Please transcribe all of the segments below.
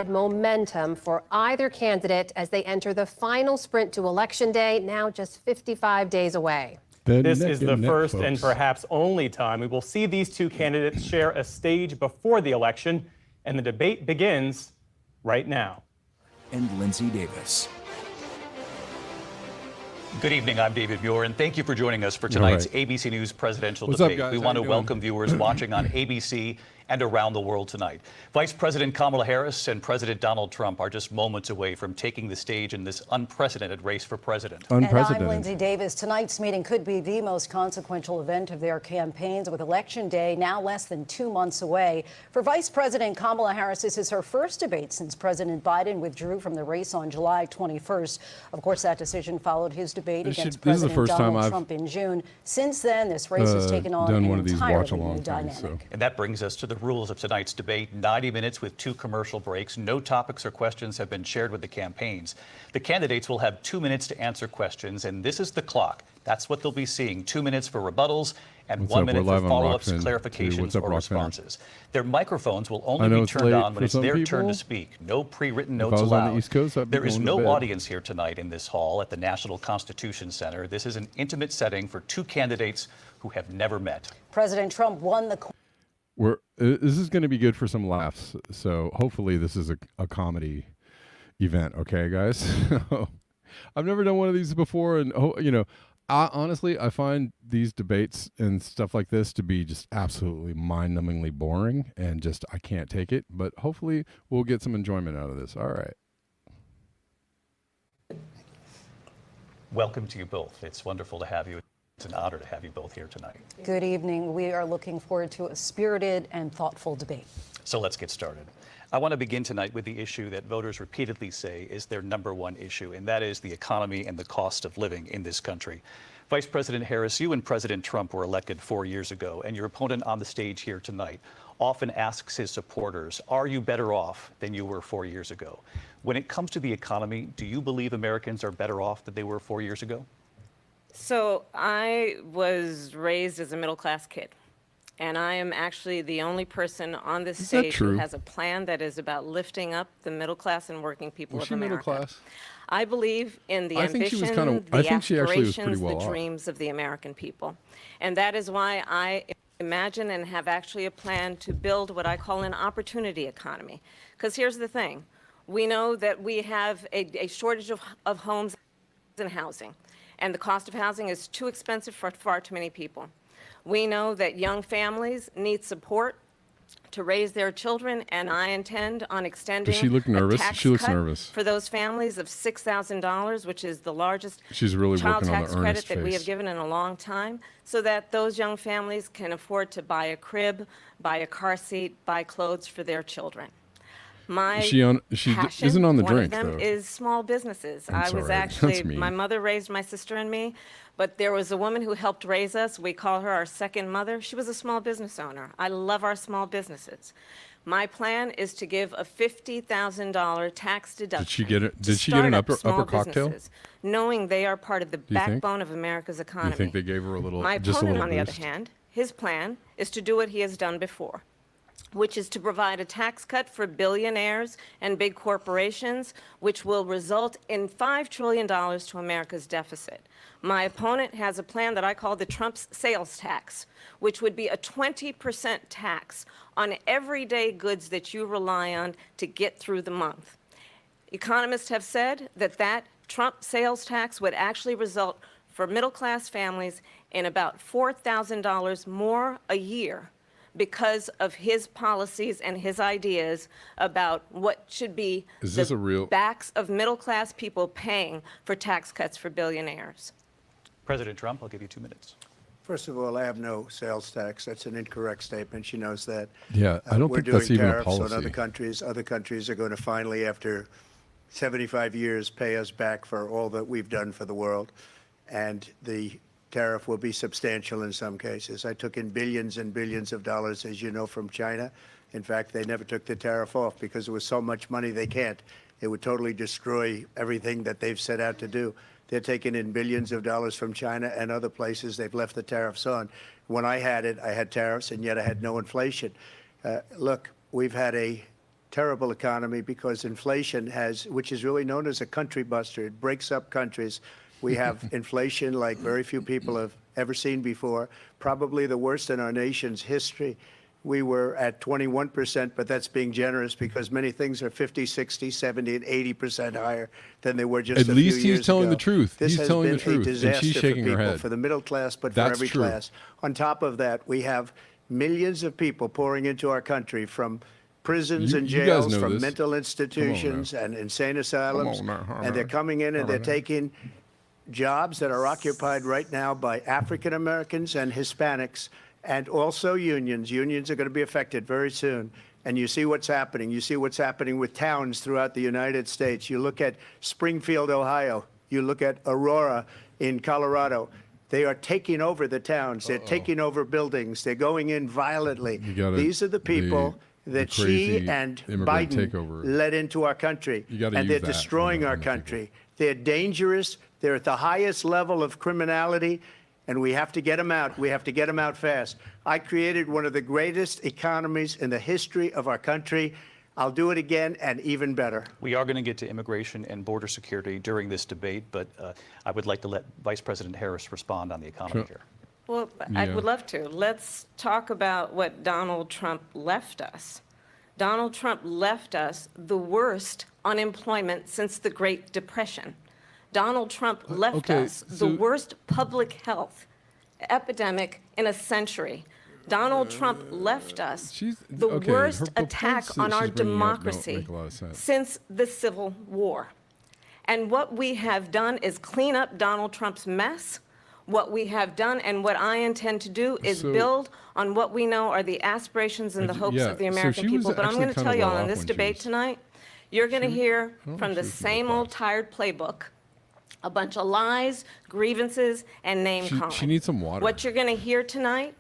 Momentum for either candidate as they enter the final sprint to Election Day, now just 55 days away. This is the first and perhaps only time we will see these two candidates share a stage before the election, and the debate begins right now. And Lindsay Davis. Good evening, I'm David Muir, and thank you for joining us for tonight's ABC News presidential debate. Up, we want to welcome viewers watching on ABC and around the world tonight. Vice President Kamala Harris and President Donald Trump are just moments away from taking the stage in this unprecedented race for president. And I'm Lindsay Davis. Tonight's meeting could be the most consequential event of their campaigns, with Election Day now less than 2 months away. For Vice President Kamala Harris, this is her first debate since President Biden withdrew from the race on July 21st. Of course, that decision followed his debate against President Donald Trump in June. Since then, this race has taken on an entirely new dynamic. And that brings us to the rules of tonight's debate. 90 minutes with 2 commercial breaks. No topics or questions have been shared with the campaigns. The candidates will have 2 minutes to answer questions, and this is the clock. That's what they'll be seeing. 2 minutes for rebuttals and 1 minute for follow-ups, clarifications, or responses. Their microphones will only be turned on when it's their turn to speak. No pre-written notes allowed. There is no audience here tonight in this hall at the National Constitution Center. This is an intimate setting for 2 candidates who have never met. President Trump won the... This is going to be good for some laughs. So hopefully this is a comedy event. Okay, guys. I've never done one of these before. And, honestly, I find these debates and stuff like this to be just absolutely mind-numbingly boring, and just I can't take it. But hopefully we'll get some enjoyment out of this. All right. Welcome to you both. It's wonderful to have you. It's an honor to have you both here tonight. Good evening. We are looking forward to a spirited and thoughtful debate. So let's get started. I want to begin tonight with the issue that voters repeatedly say is their #1 issue, and that is the economy and the cost of living in this country. Vice President Harris, you and President Trump were elected 4 years ago, and your opponent on the stage here tonight often asks his supporters, are you better off than you were 4 years ago? When it comes to the economy, do you believe Americans are better off than they were 4 years ago? So I was raised as a middle-class kid, and I am actually the only person on this stage who has a plan that is about lifting up the middle class and working people of America. Middle class? I believe in the ambition, the aspirations, the dreams of the American people. And that is why I imagine and have actually a plan to build what I call an opportunity economy. Because here's the thing. We know that we have a shortage of homes and housing. And the cost of housing is too expensive for far too many people. We know that young families need support to raise their children, and I intend on extending Does she look nervous? a tax She looks cut nervous. for those families of $6,000, which is the largest She's really child working on tax the credit earnest that we face. have given in a long time, so that those young families can afford to buy a crib, buy a car seat, buy clothes for their children. My She passion, isn't on the one drink, of them though. is small businesses. I'm I was sorry. actually, That's mean. my mother raised my sister and me, but there was a woman who helped raise us. We call her our second mother. She was a small business owner. I love our small businesses. My plan is to give a $50,000 tax deduction. Did she get an upper cocktail? Knowing they are part of the backbone of America's economy. You think they gave her a little, My just a opponent, little on the other boost? hand, his plan is to do what he has done before. which is to provide a tax cut for billionaires and big corporations, which will result in $5 trillion to America's deficit. My opponent has a plan that I call the Trump's sales tax, which would be a 20% tax on everyday goods that you rely on to get through the month. Economists have said that that Trump sales tax would actually result for middle-class families in about $4,000 more a year because of his policies and his ideas about what should be the backs of middle-class people paying for tax cuts for billionaires. President Trump, I'll give you 2 minutes. First of all, I have no sales tax. That's an incorrect statement. She knows that. Yeah, I don't think that's even a policy. We're doing tariffs on other countries. Other countries are going to finally, after 75 years, pay us back for all that we've done for the world. And the tariff will be substantial in some cases. I took in billions and billions of dollars, as you know, from China. In fact, they never took the tariff off because there was so much money they can't. It would totally destroy everything that they've set out to do. They're taking in billions of dollars from China and other places. They've left the tariffs on. When I had it, I had tariffs, and yet I had no inflation. Look, we've had a terrible economy because inflation has, which is really known as a country buster. It breaks up countries. We have inflation like very few people have ever seen before, probably the worst in our nation's history. We were at 21%, but that's being generous because many things are 50, 60, 70, and 80% higher than they were just a few years ago. At least he's telling the truth. This he's telling the truth, and she's shaking her head. For the middle class, but for every class. On top of that, we have millions of people pouring into our country from prisons and jails, from mental institutions and insane asylums, and they're coming in and they're taking jobs that are occupied right now by African Americans and Hispanics, and also unions. Unions are going to be affected very soon. And you see what's happening. You see what's happening with towns throughout the United States. You look at Springfield, Ohio. You look at Aurora in Colorado. They are taking over the towns. They're taking over buildings. They're going in violently. These are the people that she and Biden led into our country. And they're destroying our country. They're dangerous. They're at the highest level of criminality. And we have to get them out. We have to get them out fast. I created one of the greatest economies in the history of our country. I'll do it again and even better. We are going to get to immigration and border security during this debate, but I would like to let Vice President Harris respond on the economy here. Well, I would love to. Let's talk about what Donald Trump left us. Donald Trump left us the worst unemployment since the Great Depression. Donald Trump left us the worst public health epidemic in a century. Donald Trump left us the worst attack on our democracy since the Civil War. And what we have done is clean up Donald Trump's mess. What we have done and what I intend to do is build on what we know are the aspirations and the hopes of the American people. But I'm going to tell you all in this debate tonight, you're going to hear from the same old tired playbook. A bunch of lies, grievances, and name calling. She needs some water. What you're going to hear tonight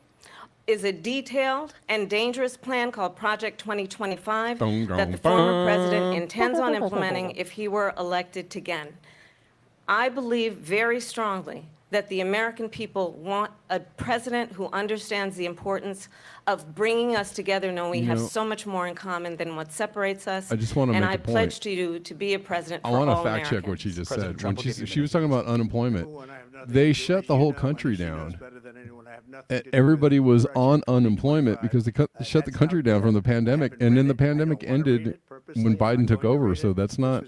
is a detailed and dangerous plan called Project 2025 that the former president intends on implementing if he were elected again. I believe very strongly that the American people want a president who understands the importance of bringing us together, knowing we have so much more in common than what separates us. I just want to make a point. And I pledge to you to be a president for all Americans. Americans. I want to fact check what she just said. When she was talking about unemployment, they shut the whole country down. Everybody was on unemployment because they shut the country down from the pandemic, and then the pandemic ended when Biden took over. So that's not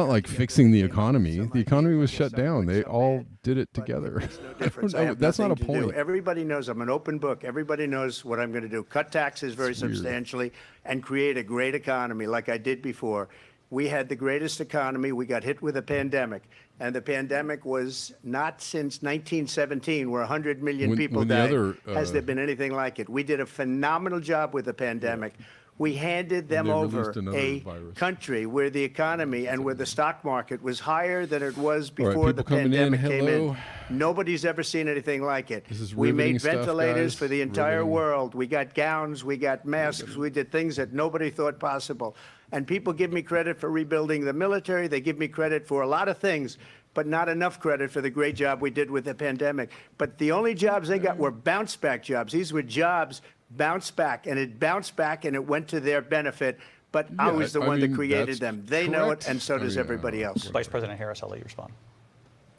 like fixing the economy. The economy was shut down. They all did it together. That's not a point. Everybody knows I'm an open book. Everybody knows what I'm going to do. Cut taxes very substantially and create a great economy like I did before. We had the greatest economy. We got hit with a pandemic. And the pandemic was not since 1917, where 100 million people died. Has there been anything like it? We did a phenomenal job with the pandemic. We handed them over a country where the economy and where the stock market was higher than it was before the pandemic came in. Nobody's ever seen anything like it. We made ventilators for the entire world. We got gowns. We got masks. We did things that nobody thought possible. And people give me credit for rebuilding the military. They give me credit for a lot of things, but not enough credit for the great job we did with the pandemic. But the only jobs they got were bounce-back jobs. These were jobs bounced back, and it bounced back, and it went to their benefit. But I was the one that created them. They know it, and so does everybody else. Vice President Harris, I'll let you respond.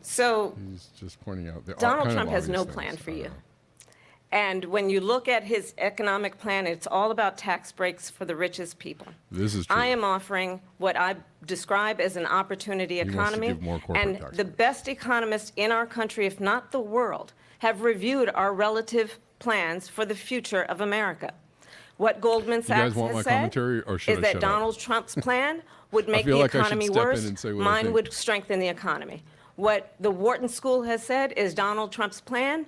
So He's just pointing out the Donald kind of Trump has no obvious plan things. for you. And when you look at his economic plan, it's all about tax breaks for the richest people. This is true. I am offering what I describe as an opportunity wants to economy. give more corporate And tax the breaks. best economists in our country, if not the world, have reviewed our relative plans for the future of America. What Goldman guys Sachs want my has said commentary, or should is I that shut up? Donald Trump's plan would make feel the like I should economy step in worse. and say what I Mine think. would strengthen the economy. What the Wharton School has said is Donald Trump's plan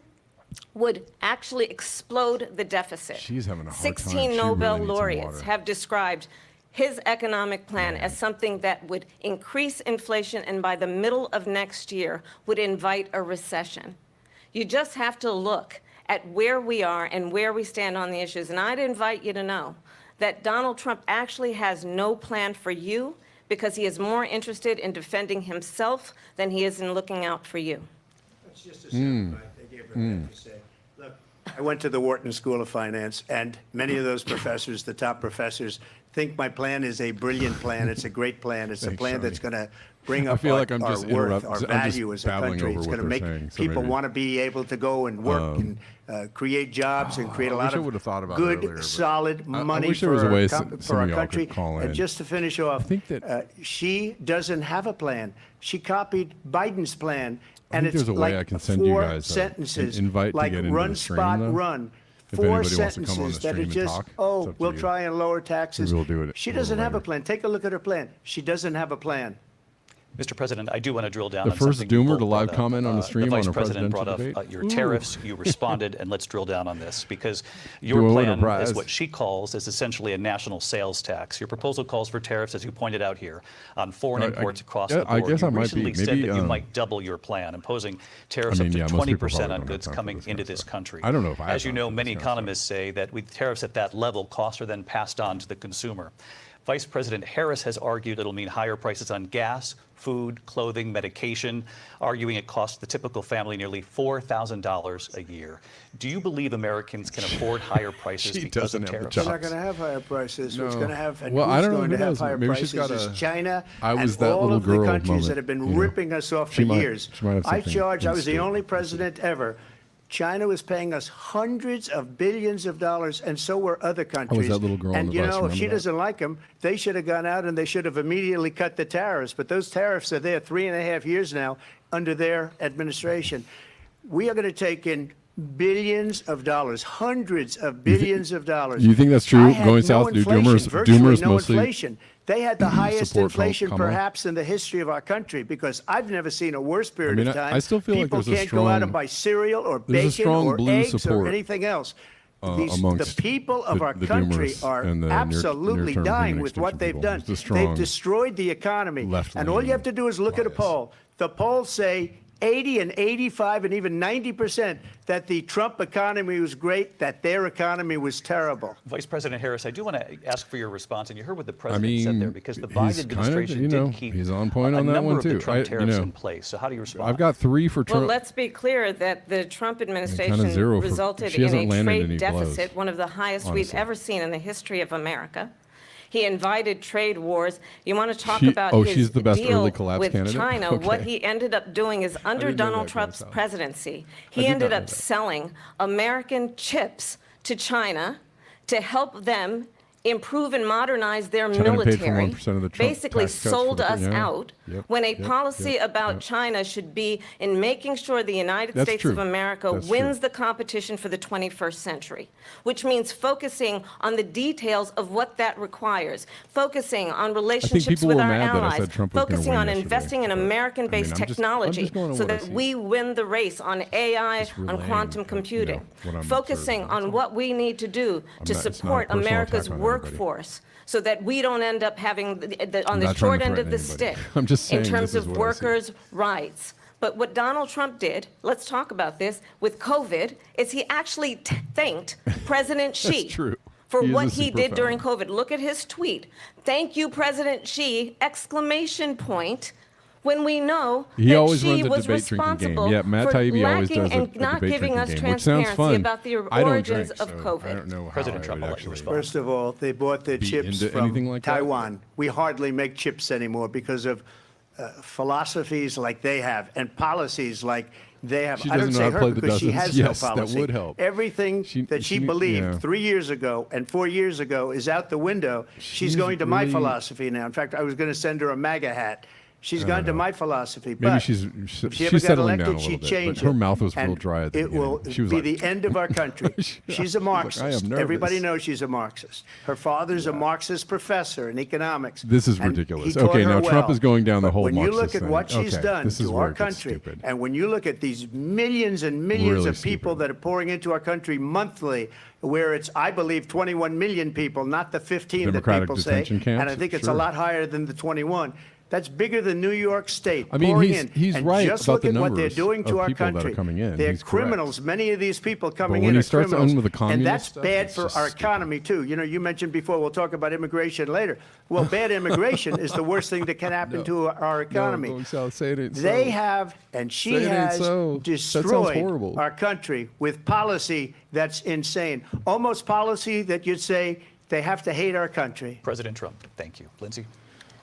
would actually explode the deficit. She's having a hard time. 16 She Nobel really needs some laureates water. have described his economic plan as something that would increase inflation and by the middle of next year would invite a recession. You just have to look at where we are and where we stand on the issues. And I'd invite you to know that Donald Trump actually has no plan for you because he is more interested in defending himself than he is in looking out for you. That's just a soundbite they gave her that to say. Look, I went to the Wharton School of Finance, and many of those professors, the top professors, think my plan is a brilliant plan. It's a great plan. It's a Thanks, plan Shani. that's going to bring I up feel our, like I'm our just worth, our I'm just value as a babbling country. over It's what going to they're make saying, so people maybe- want to be able to go and work and create jobs and create a I lot wish I of would've thought about it good, earlier, but solid I money wish there was for a way our, some for our of y'all could country. call in. And just to finish off, think that- she doesn't have a plan. She copied Biden's plan. I And think it's there's a way like I can send you four guys an sentences, invite to like get into run, the stream, spot, though. run. If Four anybody wants to come on the sentences that are stream and just, talk, it's oh, up to we'll you. try and lower taxes. Maybe we'll do it She a little doesn't have a later. plan. Take a look at her plan. She doesn't have a plan. Mr. President, I do want to drill down The on first something you doomer both to live brought up. comment on the stream Vice on a President presidential brought up debate? your Ooh. tariffs. You responded, and let's drill down on this because Do your I win a plan prize? is what she calls is essentially a national sales tax. Your proposal calls for tariffs, as you pointed out here, on foreign imports across the board. I guess you I might recently be. said Maybe, that you might double your plan, imposing tariffs up to most people 20% probably on don't have goods time for coming this into kind of this stuff. country. I don't know if I have As you time know, for many this kind of economists say that with tariffs at that level, costs are then passed on to the consumer. Vice President Harris has argued it'll mean higher prices on gas, food, clothing, medication, arguing it costs the typical family nearly $4,000 a year. Do you believe Americans can afford higher prices She because doesn't of have the tariffs? chops. We're not going to have higher prices. What's No. going to have, and Well, I who's don't know. going to Who have knows? higher Maybe she's prices got is a, China I was and that all little of the girl countries moment, that have been you know. ripping us off She for might- years. she might have I something charge, I was the in store. only president ever. China was paying us hundreds of billions of dollars, and so were other countries. that little girl on and the you bus, know, if remember she that? doesn't like them, they should have gone out and they should have immediately cut the tariffs. But those tariffs are there 3.5 years now under their administration. We are going to take in billions of dollars, hundreds of billions of dollars. you think that's true? I had Going no south, do inflation, doomers- virtually doomers no mostly inflation. They had the highest support inflation Kamala? perhaps in the history of our country because I've never seen a worse period mean, of time. I still feel like People there's a can't go out and strong- buy cereal or there's a bacon strong or blue eggs or support, anything else. amongst The people of our the country doomers are and the absolutely near-term dying human with what extinction they've people. done. It's a strong They've destroyed the economy. And all you have to do is look at a bias. poll. The polls say 80 and 85 and even 90% that the Trump economy was great, that their economy was terrible. Vice President Harris, I do want to ask for your response, and you heard what the president said there, because the Biden he's administration did keep he's on point a on that number one of the too. Trump tariffs in place. So how do you respond? I've got 3 for Trump. Well, let's be clear that the Trump administration zero for- resulted she in hasn't a landed trade any blows, deficit, one of the highest we've honestly. ever seen in the history of America. He invited trade wars. You want to talk She- about oh, his she's the best deal early collapse with candidate? China. What Okay. he ended up doing is under didn't know Donald that, Trump's Glenn South. presidency, I he did ended not know up that. selling American chips to China to help them improve and modernize their China paid for military, 1% of the Trump basically tax cuts for sold the- us yeah. out, Yep, when a yep, policy yep, about yep. China should be in making sure the United That's States true. of America That's wins true. the competition for the 21st century, which means focusing on the details of what that requires, focusing on relationships people with were our mad that I allies, said Trump was gonna focusing win on yesterday, investing in but, American-based I'm just technology going on so what I that see. we win the race on AI, Just on relaying, quantum you know, computing, what I'm focusing observing, that's on all. what we need to do to not- it's not a support personal America's attack on anybody. workforce, so that we don't end up having on the not trying short to end of the threaten stick anybody. I'm just saying in this terms is of what I see. workers' rights. But what Donald Trump did, let's talk about this, with COVID, is he actually thanked President Xi true. for He is what a he super did during fellow. COVID. Look at his tweet. Thank you, President Xi, exclamation point. when we know He that always she runs a was debate drinking game. responsible Yeah, Matt for Taibbi always lacking does a and not debate giving us drinking game, which sounds transparency fun. about the I don't origins drink, of so COVID. I don't know how President I Trump, would I'll let you actually respond. First of all, they bought their be chips into from anything like that? Taiwan. We hardly make chips anymore because of philosophies like they have and policies like they have. She I don't doesn't know say how to her play the because she dozens. has Yes, no that policy. would help. Everything that she believed yeah. 3 years ago and 4 years ago is out the window. She's going to my really- philosophy now. In fact, I was going to send her a MAGA hat. She's gone to my philosophy. Maybe but she's if she ever she's got settling down elected, a she'd little bit. change But her it. mouth was real And dry at the it will beginning. She was be like, the end of our country. She's a Marxist. I am nervous. Everybody knows she's a Marxist. Her father's a Marxist professor in economics. This is and ridiculous. he taught Okay, her now Trump well. is going down the But whole when you Marxist look at thing. what she's Okay, done this is to where our it gets country, stupid. and when you look at these millions and millions Really of people stupid. that are pouring into our country monthly, where it's, I believe, 21 million people, not the 15 Democratic that people say, detention camps? and I think it's Sure. a lot higher than the 21. That's bigger than New York State. I mean, pouring he's- in. he's And right just about look the at what they're numbers doing to of our people that are country. coming in. They're He's correct. criminals. Many of these people coming when in he are starts criminals, on with the and communist that's stuff, bad it's for just our stupid. economy too. You know, you mentioned before. We'll talk about immigration later. Well, bad immigration is the worst thing that can happen to our economy. No, Sal, say it ain't so. They have, and she Say it ain't has so. That sounds destroyed horrible. our country with policy that's insane. Almost policy that you'd say they have to hate our country. President Trump, thank you. Lindsay?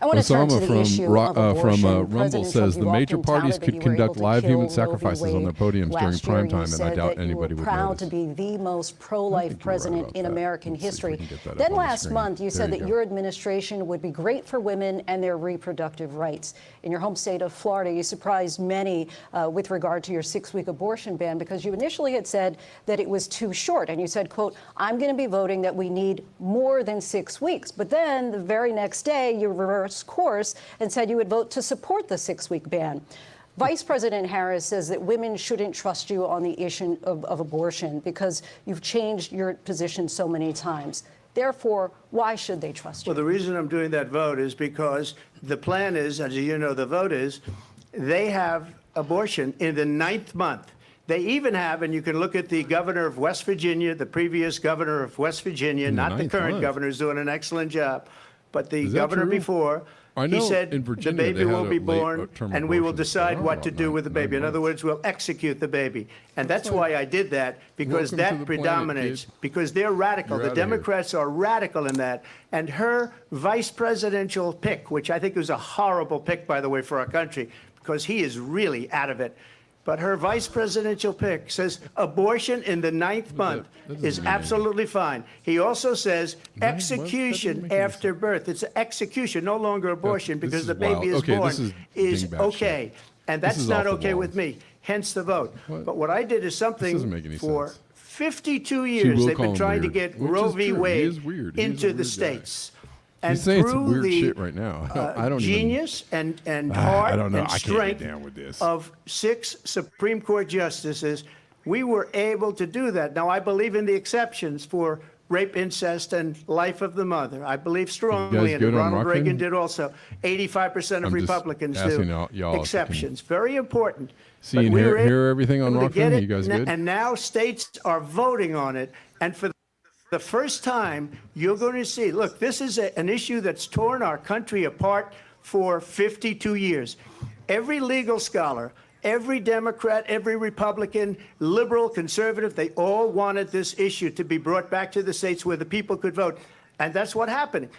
I want to turn to Osama the from, issue Ro- of from abortion. Rumble President says Trump, the you major often parties touted that could you were able conduct to live human kill Roe v. sacrifices on their Wade. podiums during Last year, prime you time, and I said doubt that anybody you were would proud notice. to be the most I pro-life think you're right president about in that. American Let's see if we history. can get that up Then on the last screen. month, you There said you that go. your administration would be great for women and their reproductive rights. In your home state of Florida, you surprised many with regard to your 6-week abortion ban because you initially had said that it was too short. And you said, quote, I'm going to be voting that we need more than 6 weeks. But then the very next day, you reversed course and said you would vote to support the 6-week ban. Vice President Harris says that women shouldn't trust you on the issue of abortion because you've changed your position so many times. Therefore, why should they trust you? Well, the reason I'm doing that vote is because the plan is, as you know, the vote is, they have abortion in the 9th month. They even have, and you can look at the governor of West Virginia, the previous governor of West Virginia, In the not the 9th current month. governor, is doing an excellent job, but the Is that governor true? before, I he know said in the Virginia baby they will had be a late born term and we will abortion, decide but what to do with the baby. In other words, we'll execute the baby. And that's why I did that, because Welcome to that the planet, predominates, kid. because they're radical. You're The outta here. Democrats are radical in that. And her vice presidential pick, which I think was a horrible pick, by the way, for our country, because he is really out of it. But her vice presidential pick says abortion in the 9th month that doesn't is mean anything. absolutely fine. He also says 9 months? That doesn't execution make any after birth. It's execution, no longer abortion, this because is the baby wild. is Okay, born this is is dingbat okay. shit. And This that's is not off the okay walls. with me, hence the vote. What? But what I did is doesn't something make any for sense. 52 She years will they've call been him trying to weird, get which Roe is v. true. He Wade is weird. He is a into weird the guy. states. He's And saying some through weird the shit right now. I don't even. genius and I heart don't know. and I can't strength get down with this. of 6 Supreme Court justices, we were able to do that. Now, I believe in the exceptions for rape, incest, and life of the mother. I believe strongly in it. good on Ronald Rockfin? Reagan did also. 85% of I'm just Republicans asking do. y'all if you can Exceptions. Very important. see But and we hear, were hear everything on able to get Rockfin? it, You guys n- good? And now states are voting on it. And for the first time, you're going to see, look, this is an issue that's torn our country apart for 52 years. Every legal scholar, every Democrat, every Republican, liberal, conservative, they all wanted this issue to be brought back to the states where the people could vote. And that's what happened.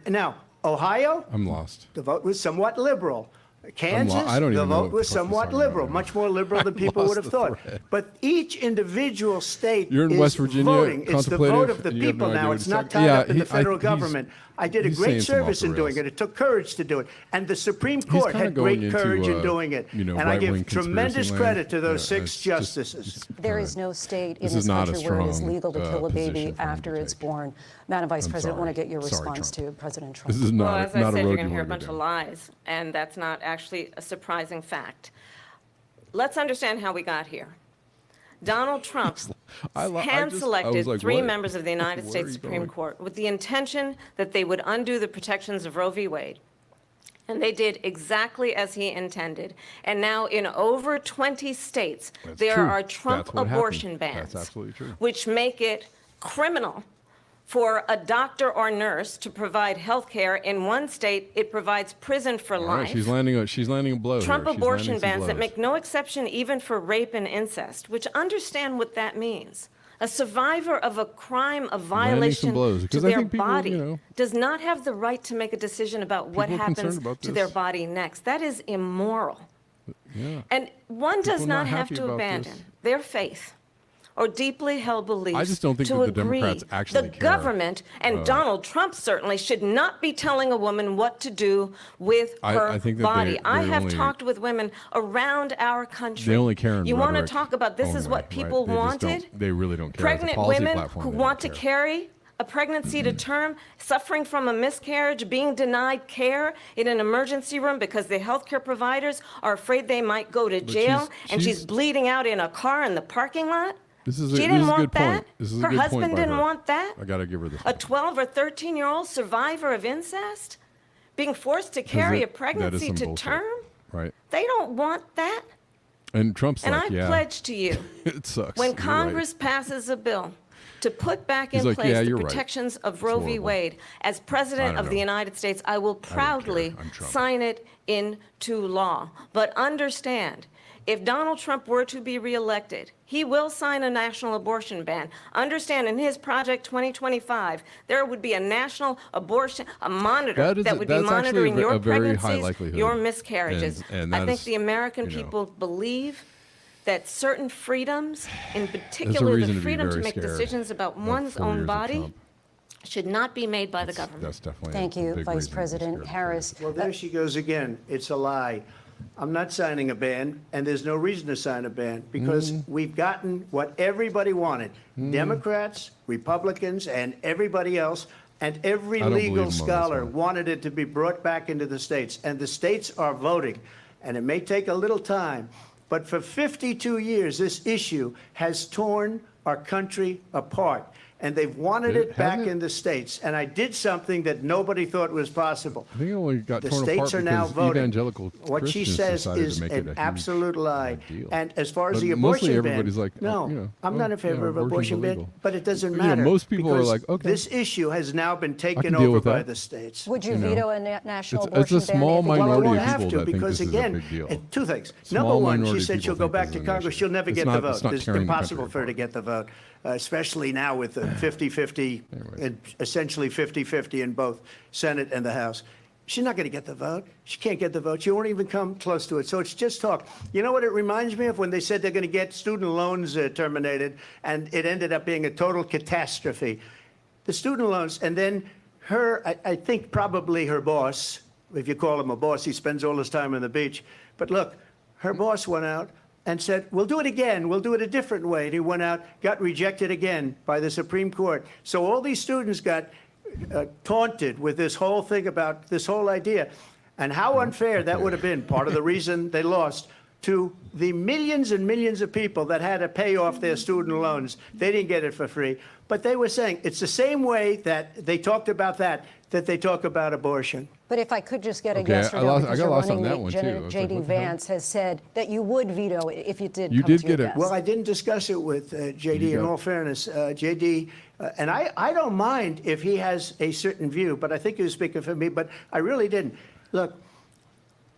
Now, Ohio, I'm lost. the vote was somewhat liberal. Kansas, I don't the even know vote what was the fuck he's somewhat talking about liberal, now. much more liberal than I people lost would have the thought. thread. But each individual state You're in is West Virginia, voting. It's the vote of contemplative, the and you have people no now. idea what It's he's not talking- tied Yeah, up in the he- federal he's- government. I did a he's great saying some off service the in doing rails. it. It took courage to do it. And the Supreme Court kinda had going great into, courage in doing it. you know, And I right-wing give tremendous conspiracy credit land. to those Yeah, 6 it's just- justices. There is no state in This this is not a country where it is strong, legal to kill a baby position for him after to it's take. born. Madam Vice I'm President, I want to sorry. get your Sorry, response Trump. to President Trump. This is Well, not, as I not a said, road you're you going to hear a want bunch to of go. lies, and that's not actually a surprising fact. Let's understand how we got here. Donald Trump I was hand-selected like, 3 what? members of the United Where are States you Supreme going? Court with the intention that they would undo the protections of Roe v. Wade. And they did exactly as he intended. And now in over 20 states, That's there true. are Trump That's what abortion happened. bans, That's absolutely true. which make it criminal for a doctor or nurse to provide health care. In one state, it provides prison for life. Right, she's landing a blow. Trump here. abortion bans that make no exception even for rape and incest, which understand what that means. A survivor of a crime of violation to their body does not have the right to make a decision about what happens to their body next. That is immoral. Yeah. And one does not have to abandon their faith or deeply held beliefs. I just don't think that the Democrats actually care. The government and Donald Trump certainly should not be telling a woman what to do with her body. I have talked with women around our country. They only care in You want to talk about this is what people wanted? They really don't care. Pregnant women who want to carry a pregnancy to term, suffering from a miscarriage, being denied care in an emergency room because the healthcare providers are afraid they might go to jail, and she's bleeding out in a car in the parking lot. She didn't want that. Her husband didn't want that. I gotta give her this. A 12 or 13-year-old survivor of incest being forced to carry a pregnancy to term. Right. They don't want that. And Trump's and like, I pledge to you, it sucks. When Congress passes a bill to put back in place the protections of Roe v. Wade, as President of the United States, I will proudly sign it into law. But understand, if Donald Trump were to be reelected, he will sign a national abortion ban. Understand, in his Project 2025, there would be a national abortion, a monitor that would be monitoring your pregnancies, your miscarriages. And I think the American people believe that certain freedoms, in particular the freedom to make decisions about one's own body, should not be made by the government. That's definitely Thank you, Vice President Harris. Well, there she goes again. It's a lie. I'm not signing a ban, and there's no reason to sign a ban because we've gotten what everybody wanted. Democrats, Republicans, and everybody else, and every legal scholar wanted it to be brought back into the states, and the states are voting. And it may take a little time, but for 52 years, this issue has torn our country apart. And they've wanted it back in the states. And I did something that nobody thought was possible. I think it only got the torn states apart are now because voting. evangelical What she Christians says decided is to make it an a absolute lie. deal. And as far as But the mostly abortion everybody's ban, like, no, I'm not in favor of abortion's abortion ban, illegal. but it doesn't You know, matter. most people are because like, okay. this issue has now been taken deal over with by that. the states. Would you veto a national It's abortion a small ban? Well, I minority won't of have people to that think because, this is again, a big deal. two things. Small Number one, she minority said she'll people go think back this to is an Congress. issue. She'll never It's get not- the vote. it's not It's tearing the impossible country for her to get the vote, especially now with the 50-50, essentially 50-50 in both Senate and the House. She's not going to get the vote. She can't get the vote. She won't even come close to it. So it's just talk. You know what it reminds me of? When they said they're going to get student loans terminated, and it ended up being a total catastrophe. The student loans, and then I think probably her boss, if you call him a boss, he spends all his time on the beach. But look, her boss went out and said, we'll do it again. We'll do it a different way. And he went out, got rejected again by the Supreme Court. So all these students got taunted with this whole thing about this whole idea. And how unfair that would have been, part of the reason they lost, to the millions and millions of people that had to pay off their student loans. They didn't get it for free. But they were saying it's the same way that they talked about that they talk about abortion. But if I could just get a yes or no, I because got you're lost on running that one, too. I was like, J.D. what the hell? Vance has said that you would veto it if you did You come did to get your it. desk. Well, I didn't discuss it with J.D. in all fairness. J.D., and I don't mind if he has a certain view, but I think he was speaking for me, but I really didn't. Look,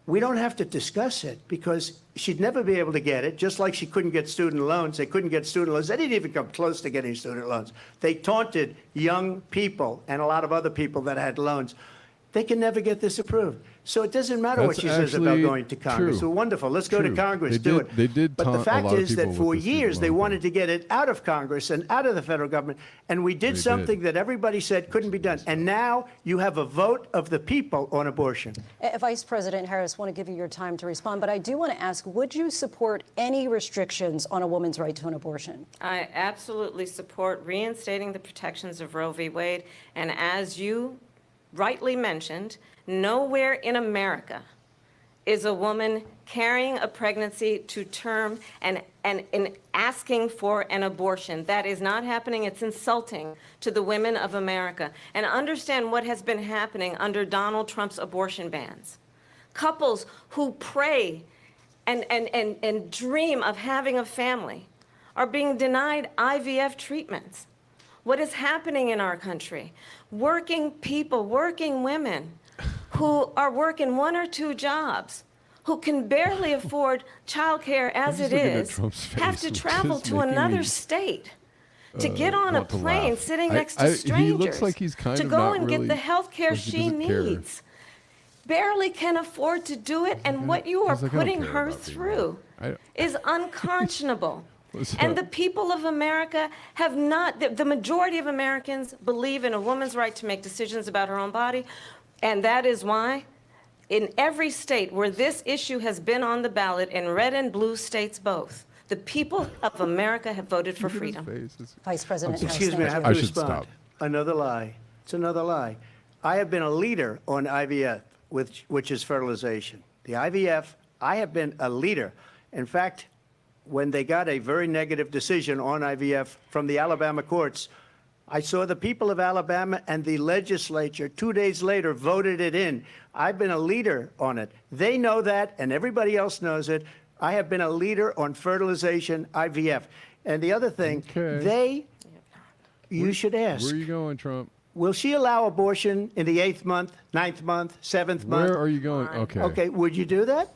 we don't have to discuss it because she'd never be able to get it, just like she couldn't get student loans. They couldn't get student loans. They didn't even come close to getting student loans. They taunted young people and a lot of other people that had loans. They can never get this approved. So it doesn't matter what That's she says about actually going to Congress. true. Well, wonderful. Let's go to True. Congress. They Do did- it. they did But the taunt a fact lot of is that people for with the student years they loan wanted to get it out of Congress and out of the federal government. And we did something that everybody said couldn't be done. And now you have a vote of the people on abortion. Vice President Harris, I want to give you your time to respond, but I do want to ask, would you support any restrictions on a woman's right to an abortion? I absolutely support reinstating the protections of Roe v. Wade. And as you rightly mentioned, nowhere in America is a woman carrying a pregnancy to term and asking for an abortion. That is not happening. It's insulting to the women of America. And understand what has been happening under Donald Trump's abortion bans. Couples who pray and dream of having a family are being denied IVF treatments. what is happening in our country. Working people, working women who are working 1 or 2 jobs, who can barely afford childcare as it is, have to travel to another state to get on a plane sitting next to strangers, he looks like he's kind to of go not and really, get the health care like he she doesn't care. needs. Barely can afford to do it, and what you are He's like, I don't putting care her about being through is unconscionable. And the people of America have not, the majority of Americans believe in a woman's right to make decisions about her own body, and that is why in every state where this issue has been on the ballot, in red and blue states both, the people of America have voted for freedom. Vice President Harris, Excuse me, I thank have you. to respond. Another lie. It's another lie. I have been a leader on IVF, which is fertilization. The IVF, I have been a leader. In fact, when they got a very negative decision on IVF from the Alabama courts, I saw the people of Alabama and the legislature 2 days later voted it in. I've been a leader on it. They know that, and everybody else knows it. I have been a leader on fertilization, IVF. And the other thing, you should ask. Where are you going, Trump? Will she allow abortion in the 8th month, 9th month, 7th month? Where are you going? Okay. Okay, would you do that?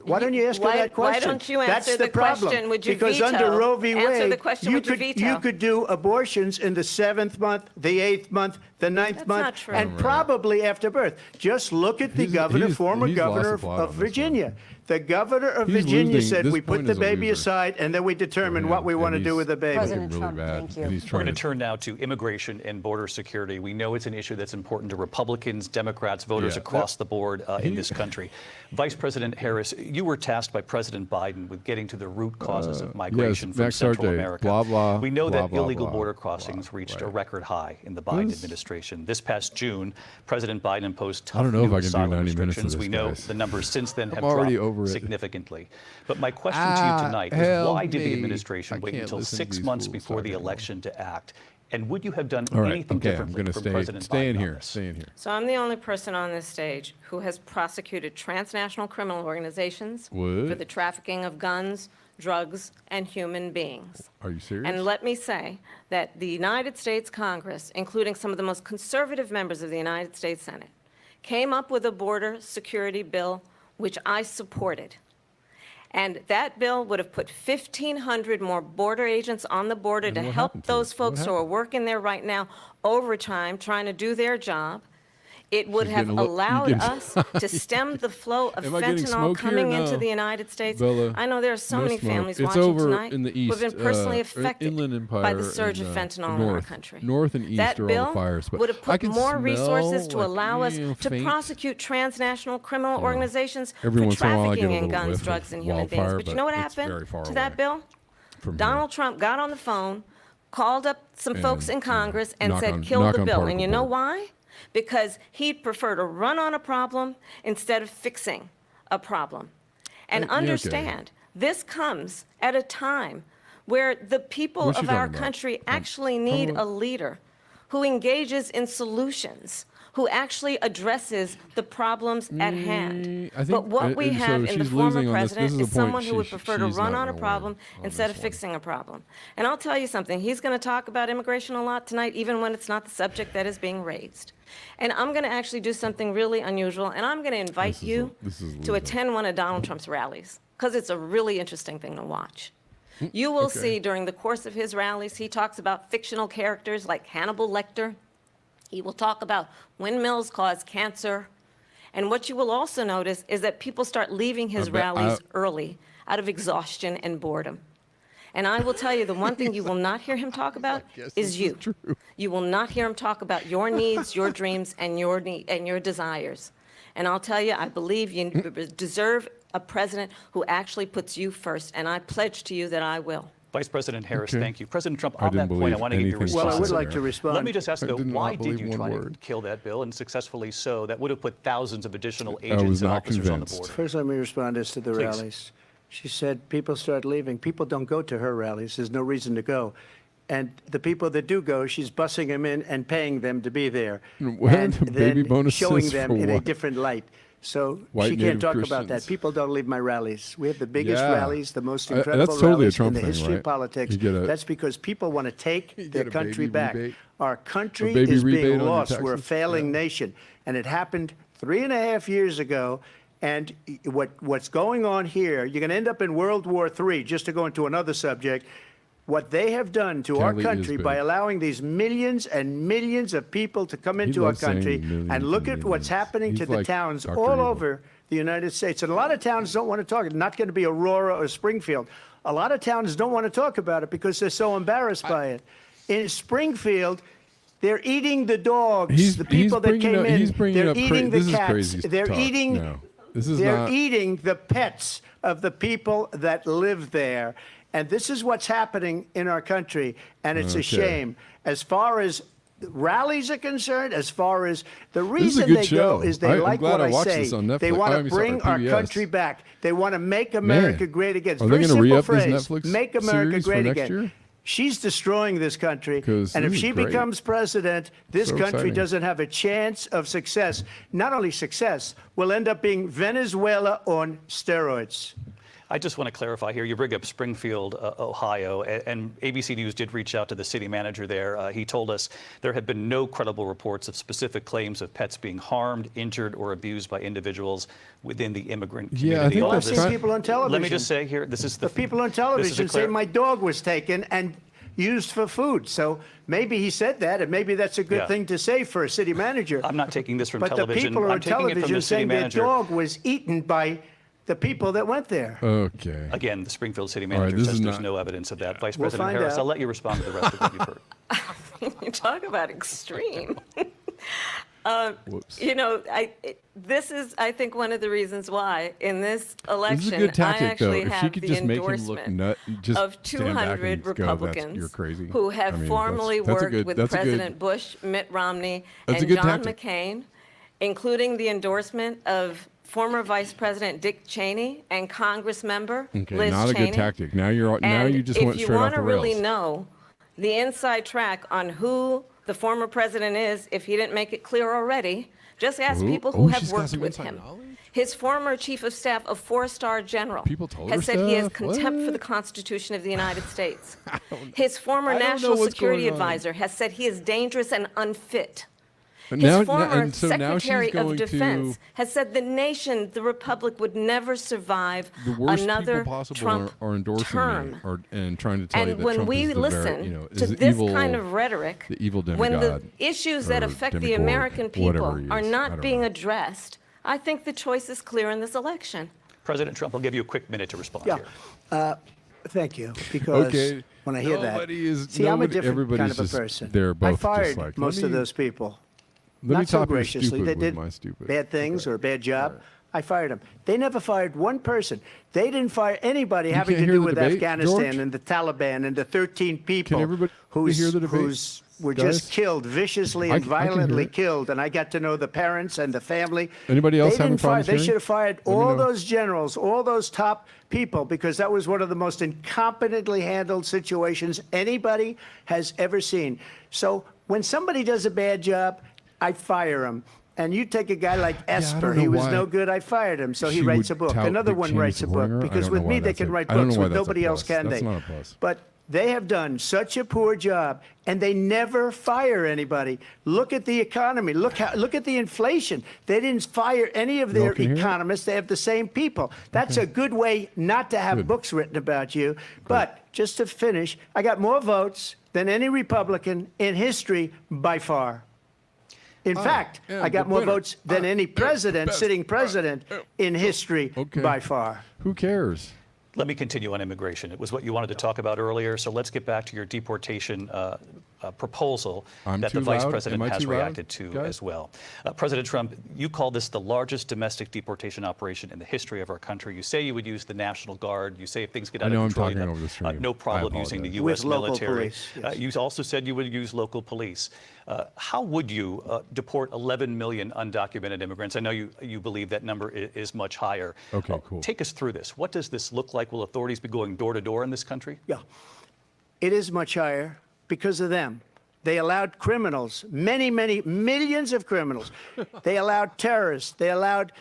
Why don't you ask her that question? Why don't you answer the question? Would you because veto? under Roe v. Answer Wade, the question, would you veto? you could do abortions in the 7th month, the 8th month, the 9th That's month, not true. and probably after birth. Just look at the former he's governor lost a lot of on this Virginia. The governor of He's Virginia losing. said, This we put point the is a baby loser. aside, and then we determine what we want to do with the baby. President really Trump, bad. thank you. And he's We're trying going to turn now to immigration and border security. We know it's an issue that's important to Republicans, Democrats, voters across the board in this country. Vice President Harris, you were tasked by President Biden with getting to the root causes of migration from Max Central Sarday, America. blah, blah, we know blah, that blah, illegal blah, border blah, crossings reached a right. record high in the Biden administration. This past June, President Biden imposed tough I don't know if new I can do asylum 90 minutes of restrictions. this, We know guys. the numbers since then have already dropped over it. significantly. But my question to you tonight is, help why did the me. administration I wait can't until listen to 6 these months fools before the talking about election to act? And would you have done All right. anything Okay. I'm differently going to from President stay in Biden on here. this? Stay in here. So I'm the only person on this stage who has prosecuted transnational criminal organizations for the trafficking of guns, drugs, and human beings. Are you serious? And let me say that the United States Congress, including some of the most conservative members of the United States Senate, came up with a border security bill which I supported. And that bill would have put 1,500 more border agents on the border to help those folks who are working there right now overtime trying to do their job. It would have allowed us to stem the flow of Am I getting fentanyl smoke here? coming into No. the United States. Bella, I know there are so no many smoke. families It's watching over tonight in the who have been east, personally affected Inland Empire by the surge and, of fentanyl in our north. country. North and east that are all bill the fires, but would have I put can more resources smell, to like, allow us to faint. prosecute transnational criminal organizations Every for once in a while I get trafficking a in little guns, whiff drugs, of and human beings. wildfire, But you know what it's very happened far to that away bill? from Donald Trump got on the phone, called up some folks in Congress, and knock said, on- kill knock the on bill. particle And you know board. why? Because he'd prefer to run on a problem instead of fixing a problem. And Yeah, okay. understand, this comes at a time where the people What's she of our talking about? country actually need a leader who engages in solutions, who actually addresses the problems at hand. I think- But what we so have in the she's former losing on this. This president is is the point. someone who would prefer to She's run not on a gonna problem win on instead this of one. fixing a problem. And I'll tell you something, he's going to talk about immigration a lot tonight, even when it's not the subject that is being raised. And I'm going to actually do something really unusual, and I'm going to invite you this is to losing. attend one of Donald Trump's rallies, because it's a really interesting thing to watch. You will see during the course of his rallies, he talks about fictional characters like Hannibal Lecter. He will talk about windmills cause cancer. And what you will also notice is that people start leaving his rallies early out of exhaustion and boredom. And I will tell you, the one thing you will not hear him talk about is you. You will not hear him talk about your needs, your dreams, and your desires. And I'll tell you, I believe you deserve a president who actually puts you first, and I pledge to you that I will. Vice President Harris, Okay. thank you. President Trump, I on that didn't point, I believe want to get your anything response. Well, I would Awesome. like to respond. Let me just ask, I though, did not why did believe you one try to word. kill that bill, and successfully so? That would have put thousands of additional was agents and not officers on the convinced. border. First, let me respond as to the Please. rallies. She said people start leaving. People don't go to her rallies. There's no reason to go. And the people that do go, she's bussing them in and paying them to be there. What? And Baby then bonuses showing them for in a what? different light. So White she native can't talk about that. Christians. People don't leave my rallies. We have the biggest Yeah. rallies, the most incredible that's totally a rallies Trump in the thing, history right? of politics. You get a- That's because people want to take their get a country baby back. rebate? Our country baby is rebate being on your lost. We're a taxes? failing Yeah. nation. And it happened 3.5 years ago. And what's going on here, you're going to end up in World War III, just to go into another subject. What they have done to our Kelly is country by big. allowing these millions and millions of people to come into our loves saying country, millions and look and at what's millions. happening to He's the like towns Dr. all Evil. over the United States. And a lot of towns don't want to talk. It's not going to be Aurora or Springfield. A lot of towns don't want to talk about it because they're so embarrassed by it. In Springfield, they're eating the dogs. The people that came in, they're eating the cats. They're eating. No. This is They're not, eating the pets of the people that live there. And this is what's happening in our country, and it's a Okay. shame. As far as rallies are concerned, as far as the is a reason good they show. go is they I'm like glad what I I watched say. this on They Netflix. want I to mean, sorry, bring our PBS. country back. They want to make America Man. great again. It's Are a they very gonna simple re-up this phrase. Netflix Make America series for great next again. year? She's destroying this country. 'Cause And if this is she great. becomes president, this So country exciting. doesn't have a chance of success. Not only success, we'll end up being Venezuela on steroids. I just want to clarify here. You bring up Springfield, Ohio, and ABC News did reach out to the city manager there. He told us there have been no credible reports of specific claims of pets being harmed, injured, or abused by individuals within the immigrant community. Yeah, I think Well, I've that's seen kind- people on television. Let me just say here, this is the The people on this is a television say clar- my dog was taken and used for food. So maybe he said that, and maybe that's a good Yeah. thing to say for a city manager. I'm not taking this from But television. the people I'm on taking it from television the city saying their manager. dog was eaten by the people that went there. Okay. Again, the Springfield city right, manager this says is there's not- no evidence of that. Vice We'll President find Harris, out. I'll let you respond to the rest of what you've heard. You talk about extreme. Whoops. You know, this is, I think, one of the reasons why in this election, This is a good tactic, I actually though. If she have could the just make him look endorsement nut, just of stand back 200 and go, Republicans you're crazy. who have I mean, formerly that's a worked good- with that's a good- President Bush, Mitt Romney, That's a and good John tactic. McCain, including the endorsement of former Vice President Dick Cheney and Congress member Okay, Liz not a Cheney. good tactic. Now you And just went if you straight off want the to rails. really know the inside track on who the former president is, if he didn't make it clear already, just ask Who? people who Oh, have she's got worked some with inside him. knowledge? His former chief of staff, a four-star general, People told has her said he has stuff? contempt for What? the Constitution of the United States. His former I don't know national what's security going on. advisor has said he is dangerous and unfit. But His now- former and so now she's Secretary of going Defense to- has said the nation, the republic, would never survive The worst another people possible Trump are endorsing term. me and trying to tell you And that when Trump we is the listen very, to is the this evil, kind of rhetoric, the evil when the demigod issues that or affect the demigod, American whatever people he is. are I not don't being know. addressed, I think the choice is clear in this election. President Trump, I'll give you a quick minute to respond Yeah. here. Thank you, because Okay. when I hear Nobody is- that, see, I'm a nobody- different everybody's kind of a just- person. they're both I just fired like, most let of me- those people. Let me Not so top your graciously. stupid They with did my stupid. bad things or a bad job. I fired them. They never fired one person. They didn't fire anybody having can't to hear do the with debate, Afghanistan George? and the Taliban and the 13 people everybody who's, hear the debate, who's were guys? just killed viciously I and can hear violently it. killed. And I got to know the parents and the family. Anybody else They having didn't fire. problems They hearing? should have fired Let me all know. those generals, all those top people, because that was one of the most incompetently handled situations anybody has ever seen. So when somebody does a bad job, I fire him. And you take a guy like Esper, don't know he was why no good, I fired him. So he she writes a would book. tout Another Dick one Cheney writes a supporting book. her. I Because don't with know me, why they that's can a- write I don't books, know why with that's a nobody else plus. can That's they? not a plus. But they have done such a poor job, and they never fire anybody. Look at the economy. Look at the inflation. They didn't fire any of their can hear it? economists. They have the same people. That's a good way not to have Good. books written about you. But just to finish, I got more votes than any Republican in history by far. In fact, am I got the more winner. votes than any president, best. sitting president in history Okay. by far. Who cares? Let me continue on immigration. It was what you wanted to talk about earlier, so let's get back to your deportation proposal I'm that the too Vice loud? President Am I has too loud, reacted to guys? as well. President Trump, you call this the largest domestic deportation operation in the history of our country. You say you would use the National Guard. You say if things get I out know I'm of control, talking you have, over the stream. no I problem using the apologize. U.S. With local military. police, yes. You also said you would use local police. How would you deport 11 million undocumented immigrants? I know you believe that number is much higher. Okay, cool. Take us through this. What does this look like? Will authorities be going door to door in this country? Yeah. It is much higher because of them. They allowed criminals, many, many millions of criminals. They allowed terrorists. They allowed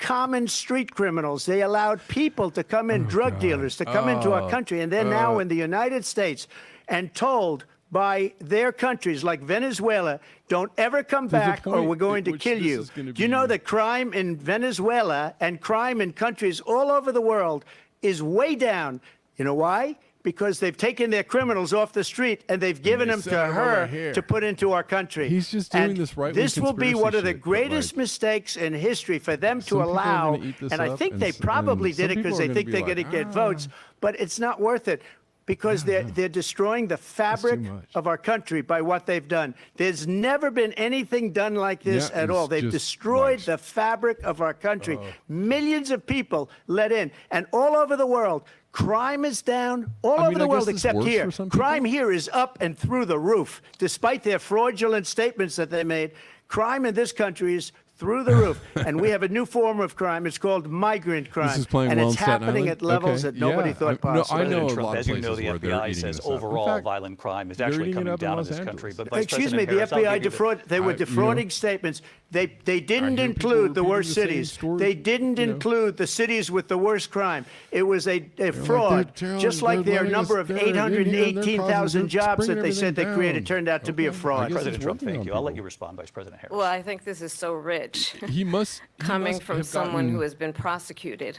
common street criminals. They allowed people to come in, drug dealers to come into our country, and they're now in the United States and told by their countries like Venezuela, don't ever come back or we're going to kill you. Do you know that crime in Venezuela and crime in countries all over the world is way down? You know why? Because they've taken their criminals off the street and they've given them to her to put into our country. He's just doing this right-wing This will be one of the conspiracy shit, greatest mistakes in history for them to some people are allow. gonna eat this And I up, think and they s- probably and did some it because people are they gonna think be they're like, going to get votes, but it's not worth it. Because they're destroying the fabric much. of our country by what they've done. There's never been anything done like this Yeah, at all. it's They've just destroyed much. the fabric of our country. Millions of people let in, and all over the world, crime is down all over the I world guess this except works here. for some people. Crime here is up and through the roof, despite their fraudulent statements that they made. Crime in this country is through the roof, and we have a new form of crime. It's called migrant crime, This is playing and well it's in Staten happening Island? at levels Okay, that nobody yeah. thought No, possible. I know President a Trump, lot of as you know, places the where they're FBI eating says this up. In overall fact, violent crime is they're actually eating it coming up in down in Los this Angeles. country. But Vice Excuse me, President the Harris, I'll FBI give you defraud. They were defrauding statements. They didn't hear people include the repeating worst the same cities. story, They didn't you know. include the cities with the worst crime. It was a fraud, just like their number of 818,000 jobs that they said they created turned out to be a fraud. President Trump, thank you. I'll let you respond, Vice President Harris. Well, I think this is so rich. He must Coming from have someone gotten- who has been prosecuted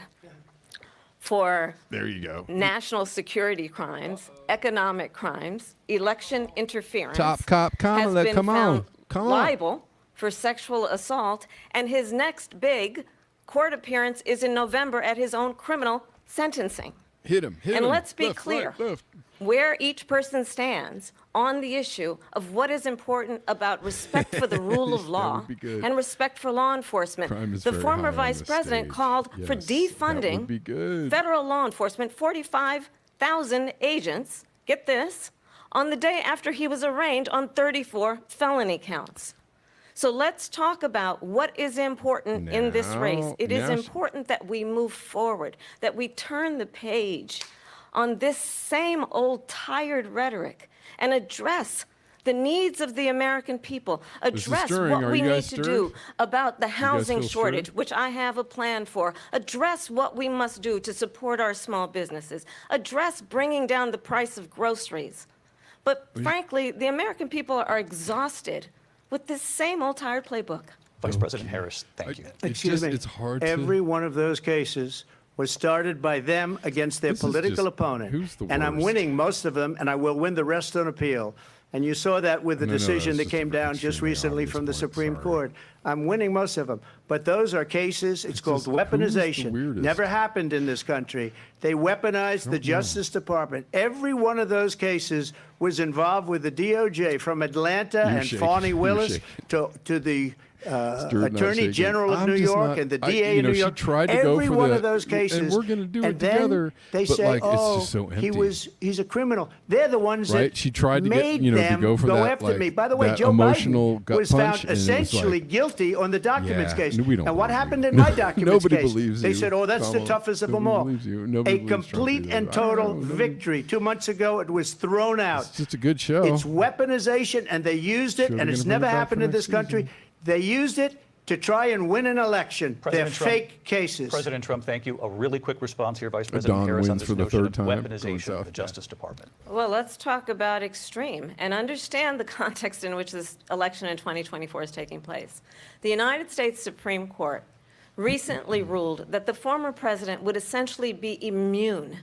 for There you go. national security crimes, economic crimes, election interference. Top cop, has been come on, found come on. liable for sexual assault, and his next big court appearance is in November at his own criminal sentencing. Hit him. Hit And him. let's be Left, clear right, left. where each person stands on the issue of what is important about respect for the rule of That law would be good. and respect for law enforcement. Crime is The very former high on vice this president stage. called for Yes, that would defunding be good. federal law enforcement, 45,000 agents, get this, on the day after he was arraigned on 34 felony counts. So let's talk about what is important in this race. It is now- important that we move forward, that we turn the page on this same old tired rhetoric and address the needs of the American people, This is address stirring. what Are we you need guys to stirred? do about the housing feel shortage, stirred? which I have a plan for, address what we must do to support our small businesses, address bringing down the price of groceries. But frankly, the American people are exhausted with this same old tired playbook. Vice President Harris, thank you. It's Excuse just, me. it's hard to. Every one of those cases was started by them against their This is political just- opponent. who's the and I'm worst? winning most of them, and I will win the rest on appeal. And you saw that with the No, decision that's that came just an down just extremely recently obvious from the point, Supreme sorry. Court. I'm winning most of them. But those are cases, it's called just- who's the weaponization. weirdest? Never happened in this country. They weaponized the Justice Department. Every one of those cases was involved with the DOJ, from Atlanta and shaking. Fani You're Willis shaking. to the Stirred, not Attorney shaken. General of I'm New just York not- and the I- DA you in know, New she York. tried to Every go for one the- of those cases. and we're gonna do it and then together, They but, say, like, it's oh, just so empty. he's a criminal. They're the ones Right? that She tried to get, made you know, to them go for that, after like, me. By the way, that Joe emotional Biden gut was punch, found and it was essentially like- guilty on the documents Yeah, case. we don't and what believe happened you. in my documents Nobody case? believes They you, said, oh, that's the Kamala. toughest of them Nobody all. believes you. Nobody A believes Trump complete either. and I don't total know. Nobody- victory. 2 months ago, it was thrown out. It's just a good show. It's weaponization, and they used it, Sure and they're it's gonna bring never it back happened for in this next country. season. They used it to try and win an election. President They're Trump- fake cases. President Trump, thank you. A really quick response here, Vice President Don Harris, on wins this for the notion third of time, going weaponization south. of the Justice Department. Well, let's talk about extreme and understand the context in which this election in 2024 is taking place. The United States Supreme Court recently ruled that the former president would essentially be immune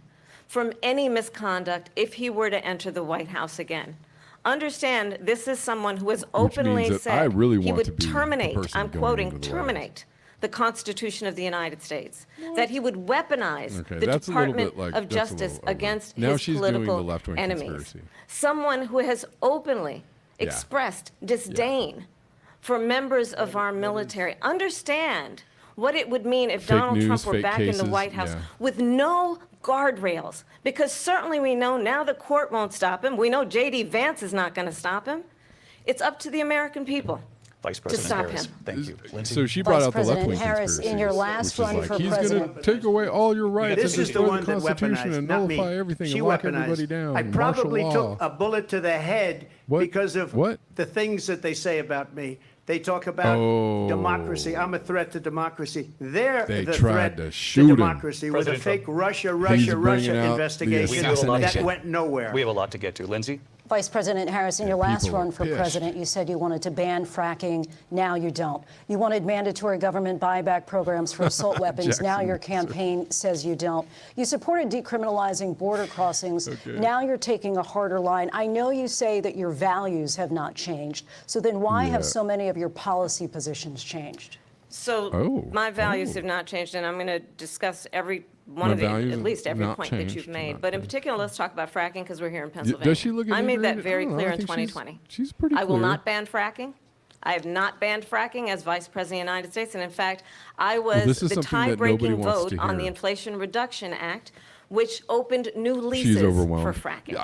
from any misconduct if he were to enter the White House again. Understand, this is someone who has openly means that said I really he want to would be the terminate, person I'm going quoting, into the White House. terminate the Constitution of the United States, that he would weaponize Okay, the that's a little Department bit like- of that's a little Justice over. against Now his she's doing the political left-wing enemies. conspiracy. Someone who has openly expressed disdain for members of our military. Understand what it would mean if Fake Donald news, Trump were fake back in cases, the White House yeah. with no guardrails. Because certainly we know now the court won't stop him. We know J.D. Vance is not going to stop him. It's up to the American people. Vice President stop Harris, him. thank you. Lindsay? So she brought Vice out the President left-wing Harris, in your last conspiracies, run which for is like, he's going president- to take away all your rights This and is the destroy one that Constitution weaponized, and not me. nullify everything She and lock weaponized. everybody down. I and martial probably law. took a bullet to the head What? because of What? the things that they say about me. They talk about democracy. I'm a threat to democracy. They're They the tried threat to shoot him. democracy with a fake Russia bringing out investigation the that went nowhere. We have a lot to get to. Lindsay? Vice President Harris, in your last people are run for pissed. president, you said you wanted to ban fracking. Now you don't. You wanted mandatory government buyback programs for assault weapons. Now your campaign says you don't. You supported decriminalizing border crossings. Now you're taking a harder line. I know you say that your values have not changed. So then why have so many of your policy positions changed? So my values have not changed, and I'm going to discuss every one of the, at least every point that you've made. But in particular, let's talk about fracking because we're here in Pennsylvania. Does she look at I made that Ingrid? very I don't know. clear I in think 2020. She's pretty clear. I will not ban fracking. I have not banned fracking as Vice President of the United States. And in fact, I was this is the something that nobody tie-breaking wants vote to on the hear. Inflation Reduction Act, which opened new She's leases overwhelmed. for fracking.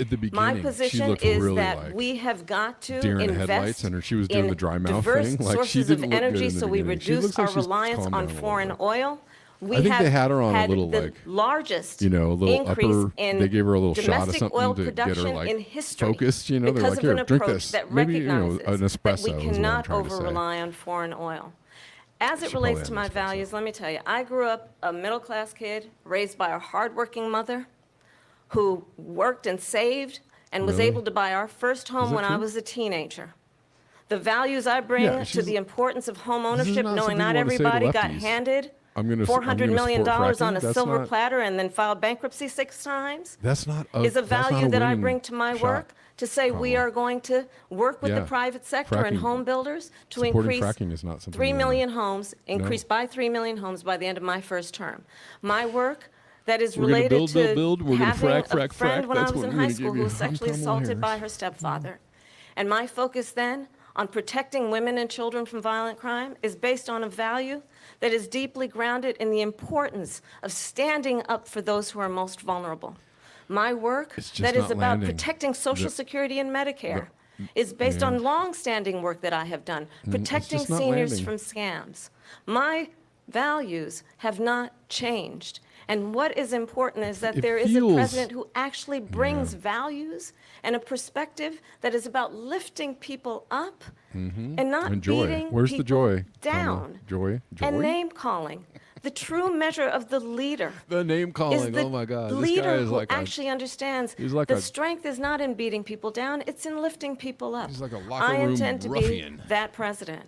At the beginning, My she position looked is really that like we have got to deer in the headlights, invest and she was doing in the dry mouth diverse thing. Like, she sources of didn't look good energy in the so we beginning. She reduce looks like our she's reliance calmed on down a little foreign bit. oil. We I think have they had her on a had little, the like, largest a little increase upper. in They gave her a little shot of domestic something oil to get production her like in history focused. They're like, because of here, an drink approach this. that Maybe recognizes an espresso that we is what I'm cannot trying to say. over-rely on foreign oil. As it She relates probably to my understands that. values, let me tell you, I grew up a middle-class kid raised by a hardworking mother who worked and saved and was Really? able to buy our first home that when I true? was a teenager. The values I bring Yeah, to she's- the importance of home This is ownership, not knowing something not you wanna say to everybody got lefties. handed I'm gonna $400 million support on fracking. a That's silver not- platter and then filed bankruptcy 6 times That's not is a that's not value that I winning bring to my shot, work to say we Kamala. are going to work with the Yeah. private sector and Fracking- home builders to supporting increase fracking is not something 3 you wanna- million homes, increase by 3 million homes by the end of my first term. My work that is We're gonna related build, to build, build. We're gonna having frack, a frack, friend frack. when I That's was what in we're high gonna school give who you. was sexually I'm Kamala assaulted by Harris. her stepfather. And my focus then on protecting women and children from violent crime is based on a value that is deeply grounded in the importance of standing up for those who are most vulnerable. My work It's just that is not about landing. protecting Social The- Security and Medicare is based on long-standing work that I have done, protecting just not seniors landing. from scams. My values have not changed. And what is important is that It there is a feels- president who actually brings values and a perspective that is about lifting people up and not And joy. beating Where's the people joy? Kamala? down. Joy? And Joy? name calling. The true measure of the leader The name is calling. the Oh my God. This leader guy is who like actually understands he's like the a- strength is not in beating people down, it's in lifting people up. He's like a locker I room intend to ruffian. be that president.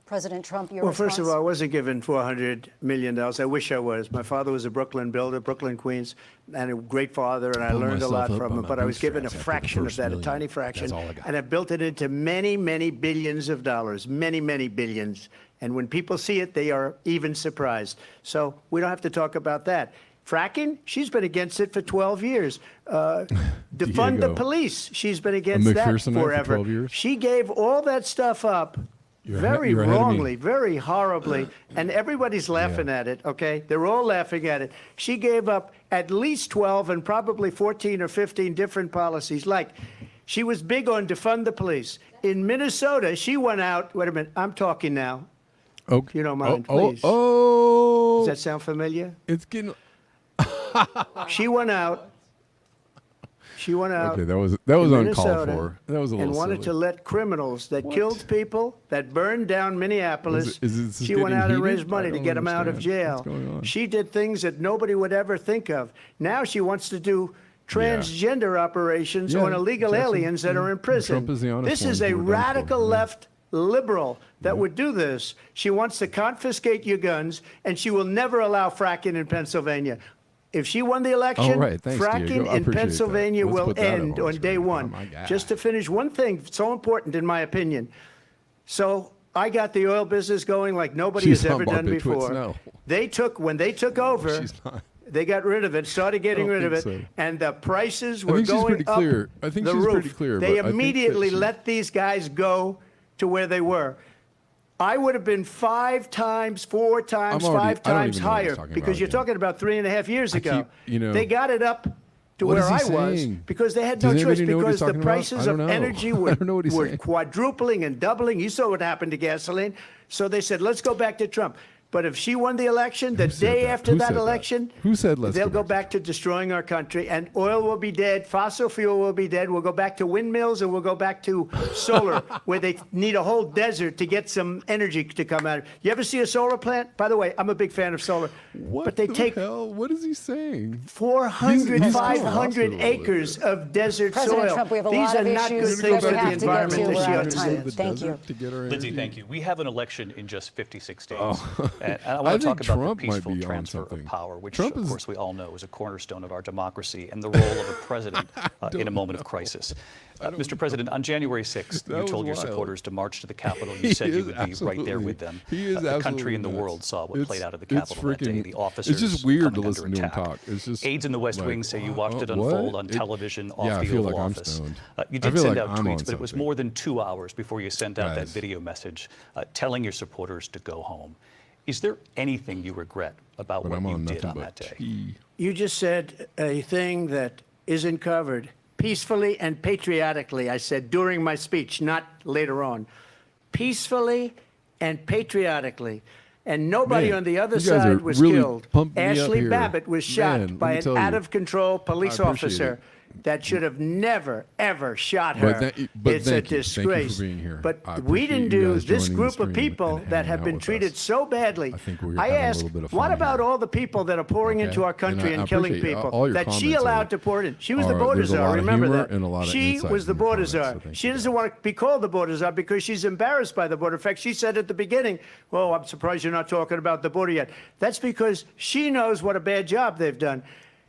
President Trump, your Well, response? first of all, I wasn't given $400 million. I wish I was. My father was a Brooklyn builder, Brooklyn, Queens, and a great father, and I Pulled learned a lot myself up from by him. my But I was given a bootstraps after the fraction of first that, a million. tiny fraction. That's all I got. And I built it into many, many billions of dollars, many, many billions. And when people see it, they are even surprised. So we don't have to talk about that. Fracking, she's been against it for 12 years. Defund the Diego. police, she's been against that McPhersonite for forever. 12 years? She gave all that stuff up very you're ahead of me. wrongly, very horribly, and everybody's laughing at it, okay? They're all laughing at it. She gave up at least 12 and probably 14 or 15 different policies. Like, she was big on defund the police. In Minnesota, she went out, wait a minute, I'm talking now. Okay. If you don't mind, oh, please. Oh, Does that sound familiar? it's getting. She went out. Okay, that was in uncalled Minnesota for. That was a little and wanted silly. to let criminals that killed people, that burned down Minneapolis, is this she went getting out and heated? raised money I to don't get them out of understand. jail. What's going on? She did things that nobody would ever think of. Now she wants to do transgender operations Yeah, on illegal Jackson, aliens that are in prison. Trump is the honest This one is a who we're done for, radical yeah. left liberal that would do this. She wants to confiscate your guns, and she will never allow fracking in Pennsylvania. If she won the election, All right, thanks, Diego. fracking I in appreciate that. Pennsylvania Let's will put that up end on on day screen. one. Oh, my God. Just to finish, one thing so important in my opinion. So I got the oil business going like nobody She's has on ever done Barbie Twits before. now. When they took over, She's not. they got rid of it, started getting I don't rid of it, think so. and the prices I were think she's going pretty up clear. I think the she's roof. pretty clear, They but I think that immediately she- let these guys go to where they were. I would have been 5 times, 4 times, I'm already- 5 I don't times even know what he's higher talking because about you're again. talking about 3.5 years ago. keep- They got it up to What where is I he was saying? because they had Does no choice anybody know what he's because the talking about? prices I of don't know. energy I don't know what he's were saying. quadrupling and doubling. You saw what happened to gasoline. So they said, let's go back to Trump. But if she won the election, the day after that election, who said let's they'll go back to destroying our country, and oil will be dead, fossil fuel will be dead. We'll go back to windmills, and we'll go back to solar, where they need a whole desert to get some energy to come out. You ever see a solar plant? By the way, I'm a big fan of solar. What but they the take hell? What is he saying? 400, He's 500 acres of desert President soil. Trump, we have a These lot are of not good issues things that for we the have to get environment to. that We're she out of time. understands. Thank you. Lindsay, thank you. We have an election in just 56 days. I And I want to talk think about Trump the might peaceful be on transfer something. of power, which, Trump of is- course, we all know is a cornerstone of our democracy and the role of a president in a moment of crisis. Mr. President, on January 6th, That you was told your wild. supporters to march to the Capitol. You said you would be right there absolutely- with them. he is The country absolutely and the nuts. world saw what It's- played out at the it's Capitol that day. freaking- The officers it's just weird to coming listen under to him attack. talk. It's just Aides in the West like, Wing say you watched it what? unfold on It- television off yeah, I the feel Oval like I'm Office. stoned. You I did feel send like out I'm tweets, on but it was something. more than 2 hours before you sent out that Guys. video message telling your supporters to go home. Is there anything you regret about But what I'm you on did nothing on but that day? tea. You just said a thing that isn't covered. Peacefully and patriotically, I said during my speech, not later on. Peacefully and patriotically. And nobody Man, on the other you guys are side was really killed. pumping me up Ashley here. Babbitt was shot Man, by let me an tell you. out-of-control police I appreciate officer it. that should have never, ever shot But her. but It's a thank you. Thank you for disgrace. being here. But I we appreciate didn't you do guys this joining the group of stream people and that hanging have out been with treated us. so badly. I think we're I having a asked, little bit of what fun about here. all the people that are pouring Okay. into our And country I and killing appreciate people all your that she comments allowed are- to pour in? She was the are- border there's a czar. lot of Remember humor that. and a lot of She insight was the in your border comments, czar. so thank She you, doesn't guys. want to be called the border czar because she's embarrassed by the border. In fact, she said at the beginning, "Well, I'm surprised you're not talking about the border yet." That's because she knows what a bad job they've done.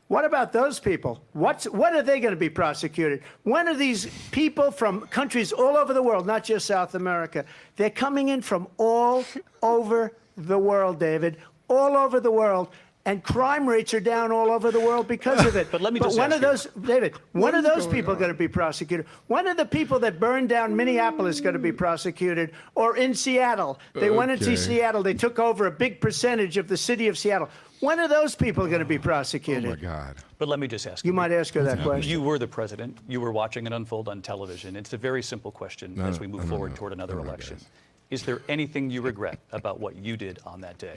What about those people? When are they going to be prosecuted? When are these people from countries all over the world, not just South America? They're coming in from all over the world, David, all over the world. And crime rates are down all over the world because of it. But let me just when ask are those, David, when are is those going people on? going to be prosecuted? When are the people that burned down Minneapolis going to be prosecuted? Or in Seattle? They went into Okay. Seattle. They took over a big percentage of the city of Seattle. When are those people going to be Oh prosecuted? my God. But let me just ask You might ask her that question. You were the president. You were watching it unfold on television. It's a very simple question as we move forward toward another election. guys. Is there anything you regret about what you did on that day?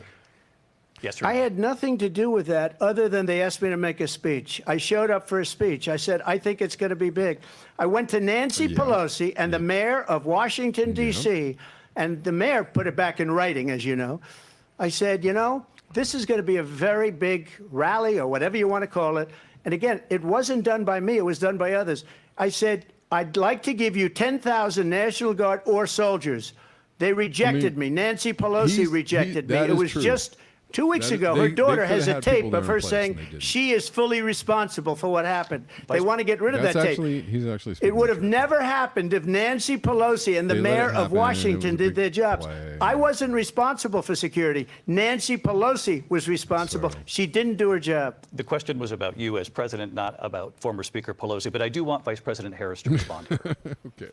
Yes or no? I had nothing to do with that other than they asked me to make a speech. I showed up for a speech. I said, I think it's going to be big. I went to Nancy Pelosi and the mayor of Washington, D.C., and the mayor put it back in writing, as you know. I said, you know, this is going to be a very big rally or whatever you want to call it. And again, it wasn't done by me. It was done by others. I said, I'd like to give you 10,000 National Guard or soldiers. They rejected me. Nancy Pelosi rejected me. that It is was true. just 2 weeks That- ago. they- Her they daughter coulda has a had tape people of there her in place, saying and they didn't. she is fully responsible for what happened. They want to get rid of that That's tape. actually, he's actually It speaking would the have truth. never happened if Nancy Pelosi and the They let it mayor happen, of and it Washington was a did their big jobs. play. I wasn't responsible for security. Nancy Pelosi was responsible. So- She didn't do her job. The question was about you as president, not about former Speaker Pelosi, but I do want Vice President Harris to respond here. Okay.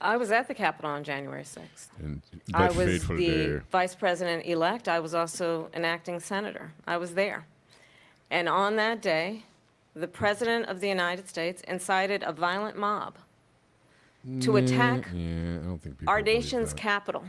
I was at the Capitol on January 6th. And I that was fateful the day. vice president-elect. I was also an acting senator. I was there. And on that day, the President of the United States incited a violent mob to attack Yeah, I don't think people our believe nation's that. capital,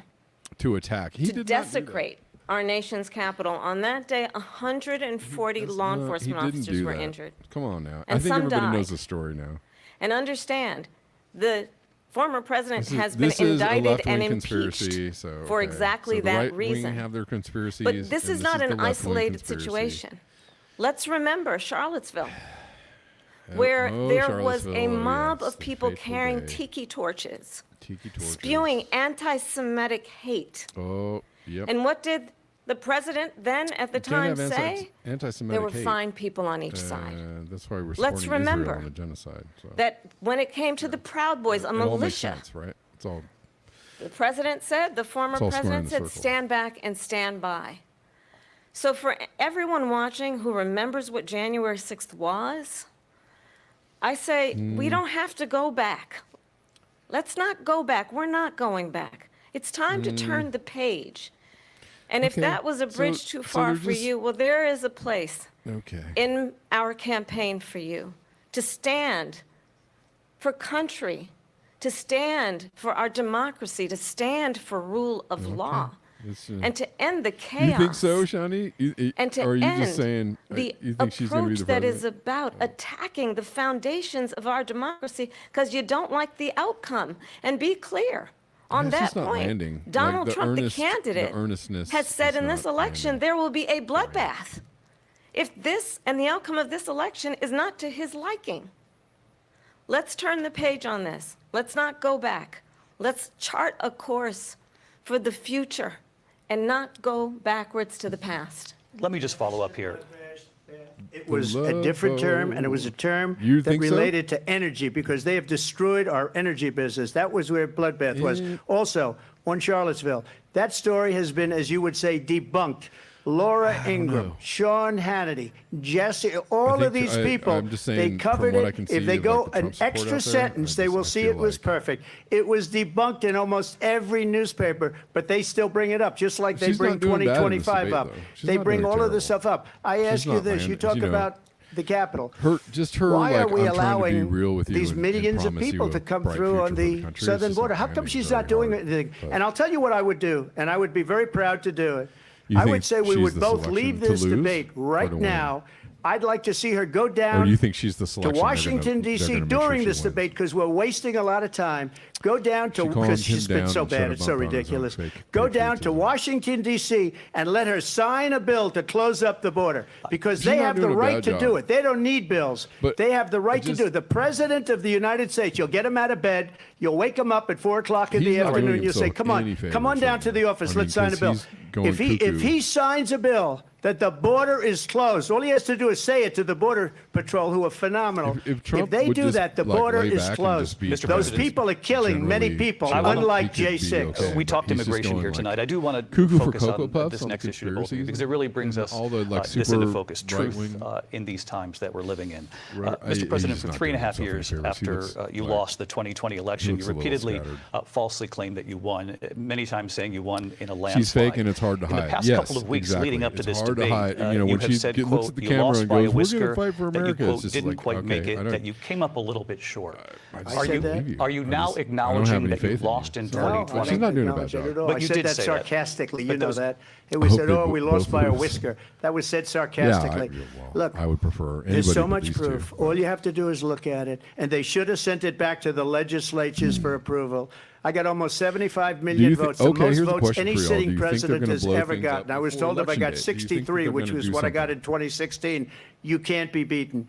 To attack. He to did not do that. desecrate our nation's capital. On that day, 140 That's law not- he enforcement didn't officers do were that. injured. Come on now. I And think some everybody knows died. the story now. And understand, the former president has been This is a indicted left-wing and conspiracy, impeached so, for okay. exactly So the that right reason. Wing have their conspiracies, But this and is not the an left-wing isolated conspiracy. situation. Let's remember Charlottesville, where oh, there was a Charlottesville, mob yes, of the people fateful carrying day. tiki torches, Tiki torches. spewing anti-Semitic hate. Oh, yep. And what did the president then at the time Can't have say? anti-Semitic There were hate. fine people on each side. That's why we're Let's supporting remember Israel on the genocide. So. That when it came to the Proud Boys, a it all makes militia, sense, right? It's all the president said, the former It's all square in president the said, circle. stand back and stand by. So for everyone watching who remembers what January 6th was, I say, we don't have to go back. Let's not go back. We're not going back. It's time to turn the page. And if Okay. that was a bridge So- too so far they're for just- you, well, there is a place okay. in our campaign for you to stand for country, to stand for our democracy, to stand for rule of law. and to end the chaos. You think so, Shani? And to or are you end just saying the you think she's going to be approach the that president? is about attacking the foundations of our democracy because you don't like the outcome. And be clear, on It's that just not point, landing. Donald Like, Trump, the the candidate, earnestness has said is in this not election landing. there will be a bloodbath if this and the outcome of this election is not to his liking. Let's turn the page on this. Let's not go back. Let's chart a course for the future and not go backwards to the past. Let me just follow up here. It was a different term, and it was a term You that think so? related to energy because they have destroyed our energy business. That was where bloodbath was. Also, on Charlottesville, that story has been, as you would say, debunked. Laura Ingraham, Sean Hannity, Jesse, all of these people, I'm just saying, they from covered what I it. can If see they of, go like, the an Trump support extra out there, sentence, they will see it was perfect. It was debunked in almost every newspaper, but they still bring it up, just like they She's bring not doing bad in this 2025 debate, up. though. She's They not bring doing all of this terrible. stuff up. I ask you not this. You landing, talk you know, about the Capitol. Her, Why like, are we I'm trying to be allowing real with you these and millions of promise you people a to come bright through future on for the country? It's southern just border? not How come landing she's very not doing hard, anything? but- And I'll tell you what I would do, and I would be very proud to do it. You I think would say we she's would the both selection leave to this lose debate or right to win? now. I'd like to see her go Or down do you think she's the to selection? Washington, D.C. during this debate because we're wasting a lot of time. Go down to, She calmed because him she's been down so and shut bad, him it's so up on his own ridiculous. fake Go down to patriotism. Washington, D.C. and let her sign a bill to close up the border because She's they not have the doing a right bad to job. do it. They don't need bills. But they have the right to just- do it. The President of the United States, you'll get him out of bed, you'll wake him up at 4 o'clock in He's the not doing afternoon, you'll say, himself come on, any come on favors down right to the now. office, I mean, let's sign a 'cause bill. he's going If cuckoo. he signs a bill that the border is closed, all he has to do is say it to the Border Patrol, who are phenomenal. If Trump they would do just, that, the like, border lay is back and closed. just be Mr. Those President, people are killing many generally- people, generally unlike he could be J6. okay, We but talked he's just immigration going here like tonight. I do want to cuckoo for focus Cocoa on Puffs this on the next issue to both of you conspiracies because it really brings and us all the, like, this into super focus. Truth right-wing- in these times that we're living in. Right, Mr. President, he's for not 3.5 doing years himself any after favors. He looks you like- lost the 2020 election, looks you a little repeatedly scattered. falsely claimed that you won, many times saying you won in a landslide. She's fake and it's hard to In hide. the past Yes, couple of weeks exactly. leading up to It's this hard to debate, hide. You know, you when have she said, looks quote, at the you camera lost and by a goes, "We're gonna whisker," fight for that you, America. quote, It's just didn't like, quite okay, make I it, don't- that you came up a little bit short. I said that. Are you now I don't have acknowledging any that you faith in lost in No, I 2020? She's not doing a bad acknowledge it job. at all. But I you said did that say that. sarcastically. You But know those- that. It I was hope said, they "Oh, we both lost by a lose. whisker." That was said Yeah, sarcastically. well, Look, I would prefer there's so anybody but much these two. proof. All you have to do is look at it, and they should have sent it back to the legislatures for approval. I got almost 75 Do million you thi- votes, the okay, most here's a votes question any for y'all. sitting Do you think they're president gonna has blow ever things gotten. up I was before told if I Election got Day? Do you think 63, they're which gonna was do what I got something? in 2016, you can't be beaten.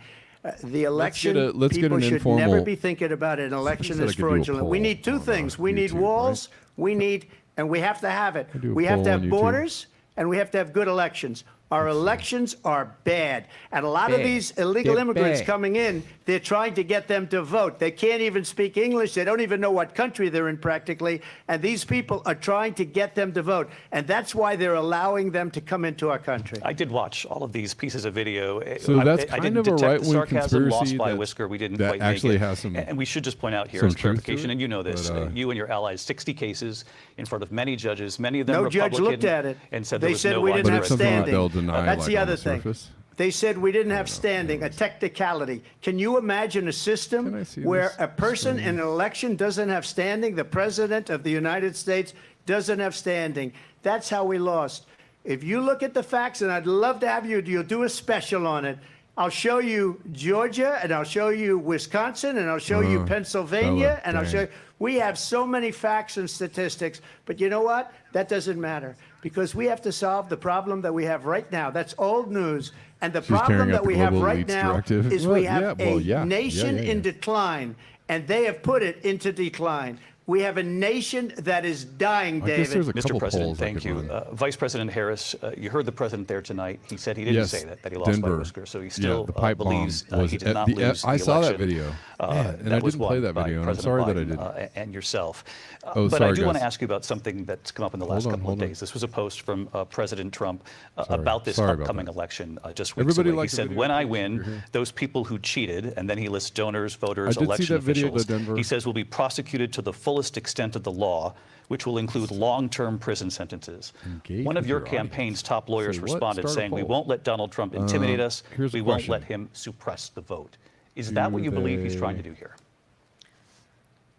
The election, let's get people an should informal- never be thinking about an election said I as could do a fraudulent. We poll need two on, things. We need YouTube, walls, right? we need, and we have to have it. do a We have poll to on have YouTube. borders, and we have to have good elections. Our elections are bad. And a lot of these illegal They're immigrants bad. coming in, they're trying to get them to vote. They can't even speak English. They don't even know what country they're in practically. And these people are trying to get them to vote. And that's why they're allowing them to come into our country. I did watch all of these pieces of video. So that's I kind didn't of a detect the right-wing sarcasm, lost conspiracy by a that- whisker. We didn't that quite actually make it. has some- And we should just point out here some as truth to clarification, it, and you know this, but, you and your allies, 60 cases in front of many judges, many of them No Republican, judge looked at it. and said They there was said no we didn't But have it's something that standing. they'll deny, That's like, the on other the thing. surface. They said we didn't have standing, a technicality. Can you imagine a Can I system see where this a person in an election doesn't have standing? The president of the United States doesn't have standing. That's how we lost. If you look at the facts, and I'd love to have you'll do a special on it. I'll show you Georgia, and I'll show you Wisconsin, and I'll show you Pennsylvania, and I'll show you. We have so many facts and statistics, but you know what? That doesn't matter because we have to solve the problem that we have right now. That's old news. And the problem carrying out that the we have global right elites now directive. is Well, we have a nation yeah. in decline, and they have put it into decline. We have a nation that is dying, I guess there's David. a Mr. couple President, polls I thank could you. run. Vice President Harris, you heard the president there tonight. He said he didn't Yes, say that he lost by a Denver. whisker. So he Yeah, still the pipe bomb believes was he at did not the- lose I the saw that election. video. Yeah, and I was didn't play won that by video, and I'm President sorry that I Biden, didn't. and yourself. Oh, but sorry, I do want guys. to ask you about something that's come up in the last couple of hold on. days. This was a post from President Trump Sorry. about this Sorry about upcoming that. election just weeks Everybody ago. He liked the said, video. when I You're win, here. those people who cheated, and then he lists donors, voters, I did see election that video to officials, Denver. he says will be prosecuted to the fullest extent of the law, which will include long-term prison sentences. Engage One of with your your campaign's audience. top lawyers Say what? responded Start a saying, we poll. won't let Donald Trump intimidate us. here's a We won't question. let him suppress the vote. Is that what you believe he's trying to do here?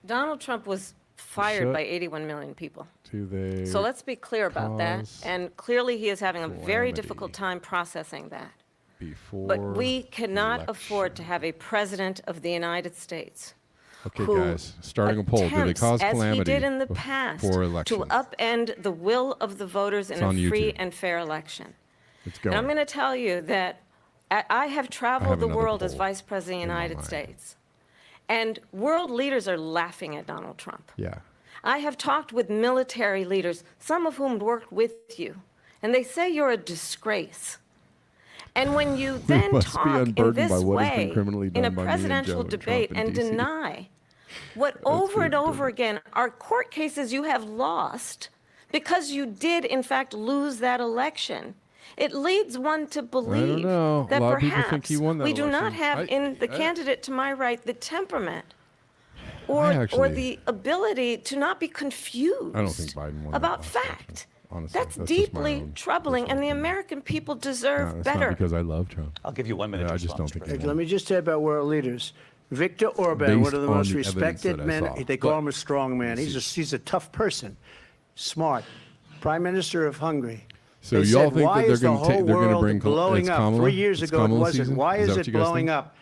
Donald Trump was fired by 81 million people. Do they So let's be clear about that. cause And clearly he is having a very calamity difficult time processing that. before But we cannot election? afford to have a president of the United States Okay, who guys, starting a poll. Do they attempts, cause as calamity he did in the past, before elections? to upend the will of the voters in on a free YouTube. and fair election. It's And going. I'm going to tell you that I have traveled the another world as poll Vice President of the in my United mind. States. And world leaders are laughing at Donald Trump. Yeah. I have talked with military leaders, some of whom worked with you, and they say you're a disgrace. And when you then must be talk in unburdened this by what has been way criminally in a done by me and presidential Joe and debate Trump in and DC. deny what over and over again are court cases you have lost because you did in fact lose that election, it leads one to believe know. that A lot of people think perhaps he won that we do not election. have in the candidate to my right the temperament or actually- the ability to not be confused I don't think Biden won that about last election, fact. honestly. That's That's just my deeply own troubling, and the personal opinion. American people deserve No, it's better. not because I love Trump. I'll give you 1 minute Yeah, to I just respond, don't think Mr. he President. Let me just say about world leaders. Viktor Orban, Based one of the on most the evidence respected that I men. saw. They call But- him a strong man. He's a tough person, smart. Prime Minister of Hungary. So They y'all said, think why that they're is the going to take? whole They're going to world bring blowing it's up? Kamala? 3 years It's ago it Kamala wasn't. season? Why Is is that what it you guys blowing think? up?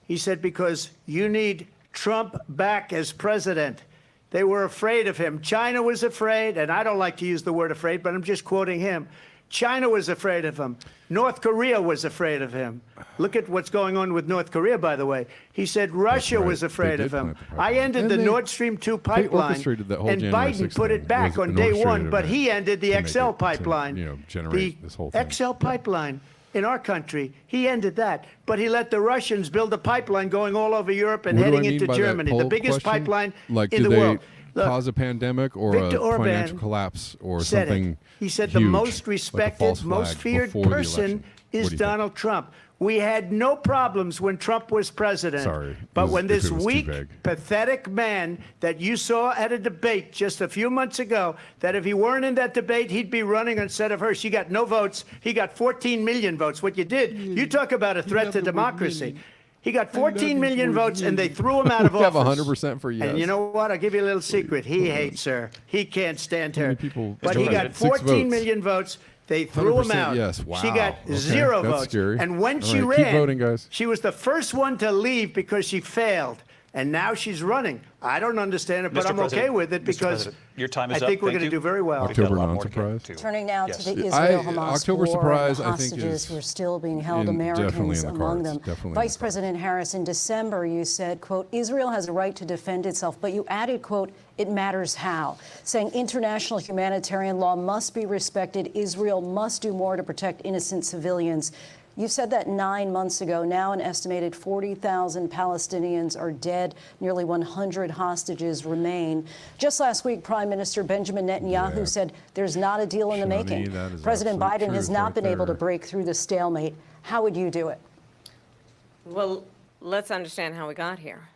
He said because you need Trump back as president. They were afraid of him. China was afraid, and I don't like to use the word afraid, but I'm just quoting him. China was afraid of him. North Korea was afraid of him. Look at what's going on with North Korea, by the way. He said Russia right. was They afraid did of him. plant the I pipeline. ended And the they- Nord Stream 2 pipeline, orchestrated that whole and January Biden 6th put thing. it back Was on an day one, orchestrated but he event ended the to make XL it- to, pipeline. generate this whole thing. XL pipeline in our country, he ended that. But he let the Russians build a pipeline going all over Europe and What do I heading mean into by that Germany, the poll biggest question? pipeline Like, in did the they world. Look, cause a pandemic or Viktor a Orban financial collapse or said something? it. He said the huge, most like a respected, false most flag feared before the person election? What is do you think? Donald Trump. We had no problems when Trump was president. Sorry, But if when it this was too weak, vague. pathetic man that you saw at a debate just a few months ago, that if he weren't in that debate, he'd be running instead of her. She got no votes. He got 14 million votes. What you did, you talk about a threat to democracy. He got 14 million votes, and they threw him out of We have office. 100% for yes. And you know what? I'll give you a little secret. He hates her. He can't stand How her. many people- But Mr. he got President, 6 14 votes. million votes. They threw him 100% out. yes. She Wow. got Okay. 0 That's votes. scary. And when All she right, keep ran, voting, guys. she was the first one to leave because she failed. And now she's running. I don't understand it, but Mr. I'm okay President, with it Mr. because President, your time is I think up. we're Thank going to you. do very well. We've got a October lot more to get non-surprise. to. Turning now Yes. to the Israel-Hamas October war surprise, and I the think, hostages is who are still being held, definitely Americans in the among cards. them. Definitely in Vice the President Harris, in December, you said, quote, Israel has a right to defend itself, but you added, quote, it matters how, saying international humanitarian law must be respected. Israel must do more to protect innocent civilians. You said that 9 months ago. Now an estimated 40,000 Palestinians are dead. Nearly 100 hostages remain. Just last week, Prime Minister Benjamin Netanyahu said there's not a deal in the Shani, making. that is President absolute Biden has truth not right been able to there. break through the stalemate. How would you do it? Well, let's understand how we got here.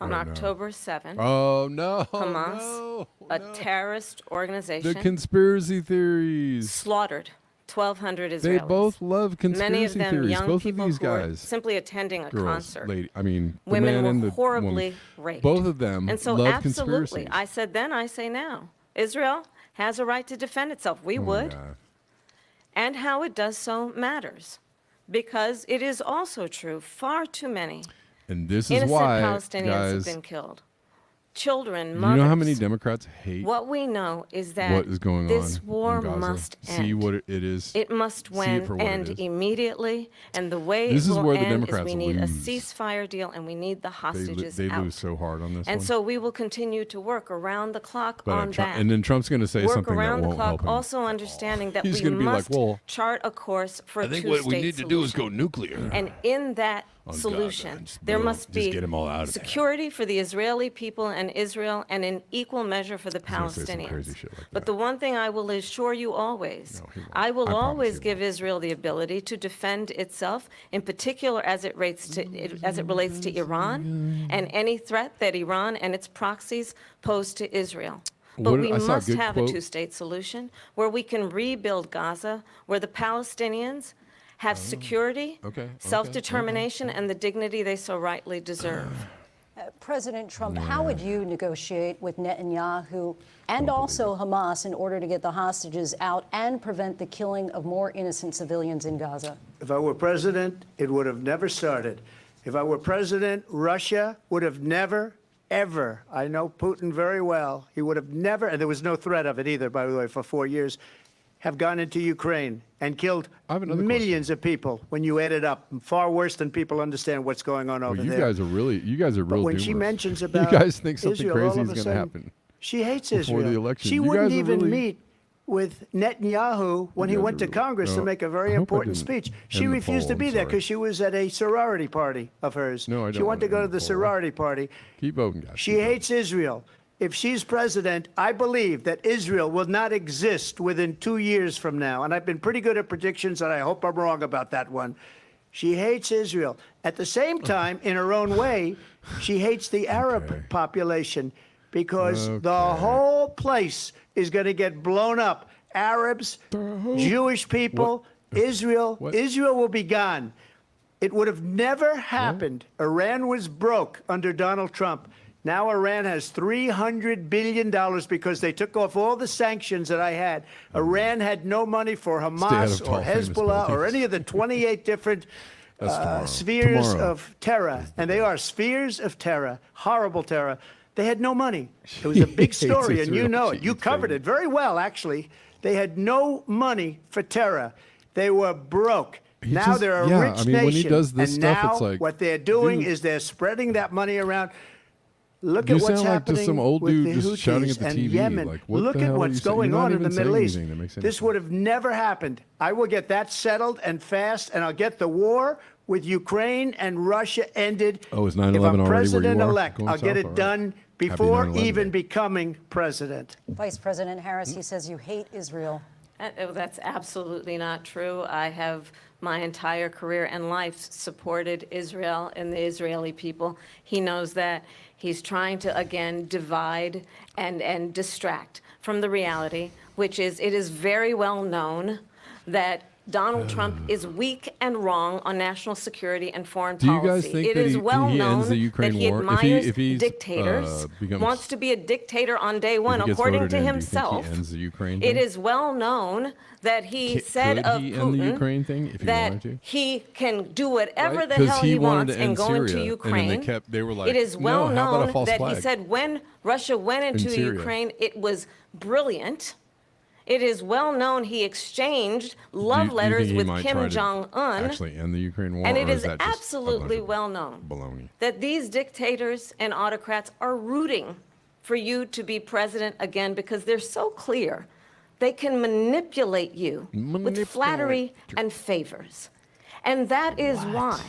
On Oh, no. October 7th, Oh no! Hamas, no, a no. terrorist organization, The conspiracy theories. slaughtered 1,200 Israelis. They both love conspiracy Many of them theories. young Both of people these who were guys, simply attending a girls, concert. lady. I mean, the Women man were and the horribly woman. raped. Both of them And so love absolutely, conspiracies. I said then, I say now, Israel has a right to defend itself. We Oh, would. God. And how it does so matters. Because it is also true, far too many And this is innocent why, Palestinians have guys. been killed. Children, You mothers. know how many Democrats hate What we know is that what is going this on war in Gaza? must See end. what it is. It must See it for what it end is. immediately, and the way This it is will where the end is Democrats we need a lose. ceasefire deal, and we need the hostages They out. lose so hard on this And one. so we will continue to work around the clock But on that. and then Trump's going to say Work something that around the won't help clock, him. also understanding that He's we gonna be like, must well, chart a course for a I think two-state what we need to do is go solution. nuclear. And in that On Gaza, solution, just there boom, must just be get 'em all out of there. security for the Israeli people and Israel, and an equal measure for the gonna say some Palestinians. crazy shit like But that. the one thing I will assure you always, No, he won't. I will I promise always he give Israel the ability to defend itself, in particular as it relates to Iran and any threat that Iran and its proxies pose to Israel. But What- we I saw a must good have quote. a two-state solution where we can rebuild Gaza, where the Palestinians have security, okay, self-determination, and the dignity they so rightly deserve. President Trump, how would you negotiate with Netanyahu and also Hamas in order to get the hostages out and prevent the killing of more innocent civilians in Gaza? If I were president, it would have never started. If I were president, Russia would have never, ever, I know Putin very well, he would have never, and there was no threat of it either, by the way, for 4 years, have gone into Ukraine and killed millions of people when you add it up. Far worse than people understand what's going on over there. You guys are real when doomers. she mentions about you guys think something Israel, crazy is going to happen. She hates before Israel. the election. She You wouldn't guys are even really- meet with Netanyahu when he went to Congress to make a very important speech. She refused to be there because she was at a sorority party of hers. No, I don't She wanted to go to want to the sorority party. Keep voting, guys. She hates Israel. If she's president, I believe that Israel will not exist within 2 years from now. And I've been pretty good at predictions, and I hope I'm wrong about that one. She hates Israel. At the same time, in her own way, she hates the Arab population because the whole place is going to get blown up. Arabs, Jewish people, Israel. Israel will be gone. It would have never happened. Iran was broke under Donald Trump. Now Iran has $300 billion because they took off all the sanctions that I had. Iran had no money for Hamas or Hezbollah or any of the 28 different spheres of terror. And they are spheres of terror, horrible terror. They had no money. It was a big story, and you know it. You covered it very well, actually. They had no money for terror. They were broke. Now they're a rich nation. When he does this and stuff, now it's like, what they're doing is they're spreading that money around. Look at what's happening just some old with dude the just Houthis shouting at the and TV. Yemen. Like, what Look the at hell are what's you saying? going You're not on in the even saying Middle East. anything that makes any This sense. would have never happened. I will get that settled and fast, and I'll get the war with Ukraine and Russia ended. Oh, is 9/11 If I'm already where you are? president-elect, Going I'll get south? it All right. done Happy before 9/11 even day. becoming president. Vice President Harris, he says you hate Israel. That's absolutely not true. I have my entire career and life supported Israel and the Israeli people. He knows that. He's trying to, again, divide and distract from the reality, which is it is very well known that Donald Trump is weak and wrong on national security and foreign Do you policy. guys think It that is he well known ends the Ukraine that he war? admires If he's, dictators, becomes- wants to be a dictator on day one, If he gets according voted to in, himself. Do you think he ends the Ukraine It thing? is well known that he Could said of he Putin end the Ukraine thing if he that wanted to? he can do whatever Right? the 'Cause hell he he wanted wants to and end go into Syria, Ukraine. and then they were like, it is "No, well how about a known false that flag?" he said when Russia went into Syria. Ukraine, it was brilliant. It is well known he exchanged love Do you letters think he with might Kim try to Jong-un. actually end the Ukraine war, And it or is that just absolutely a bunch of well known baloney? that these dictators and autocrats are rooting for you to be president again because they're so clear. They can manipulate you with flattery and favors. And that is why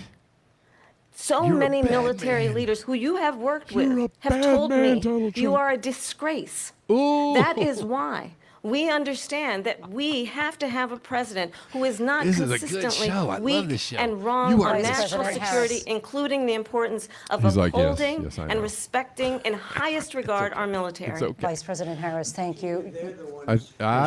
so You're a many bad military man. leaders who you have worked You're with a have bad told man, me Donald you Trump. are a disgrace. Ooh. That is why we understand that we have to have a president who is not This is a good consistently show. I love weak this show. and wrong You are on Vice national President security, Harris. including the importance of He's like, yes, upholding yes, I and know. respecting in highest regard our military. It's okay. Vice President Harris, thank you. I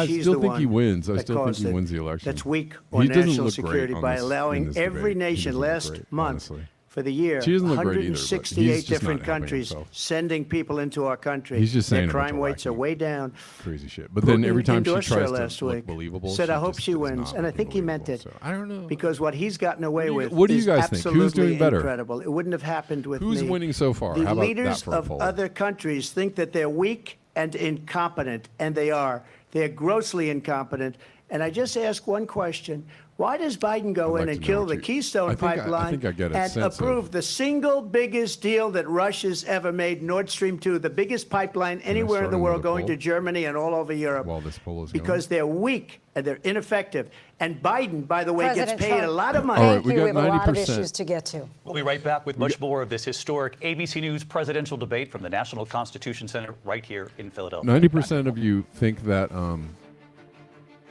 She's still the think he one wins. I that still think caused he it. wins the election. That's weak He on doesn't national look great security on by this- in allowing this every debate. He nation doesn't look last great, month honestly. for the year, She doesn't look great either, but he's 168 just not different helping countries himself. sending people into our country. He's just saying Their a bunch crime of rates are wacky, way down. crazy shit. But then every Putin time she endorsed tries her to last look week, believable, said, "I hope just she does wins," not and I look think he meant believable. it. So, I don't know. Because what he's gotten away with what do you is guys think? absolutely Who's doing better? incredible. It wouldn't have happened with Who's me. winning so far? The How about that leaders for a of poll? other countries think that they're weak and incompetent, and they are. They're grossly incompetent. And I just ask one question. Why does Biden go I'd in like and to know kill what the you- Keystone I think I Pipeline get a and sense of- approve the single biggest deal that Russia's ever made, Nord Stream 2, the biggest pipeline anywhere in the start world another going poll? to Germany and all over Europe? While this poll is going? Because they're weak and they're ineffective. And Biden, by the way, President gets paid Trump. a lot of money. All right, Thank we you. got We have a lot of 90%. issues to get to. We'll be right back with much more of this historic ABC News presidential debate from the National Constitution Center right here in Philadelphia. 90% of you think that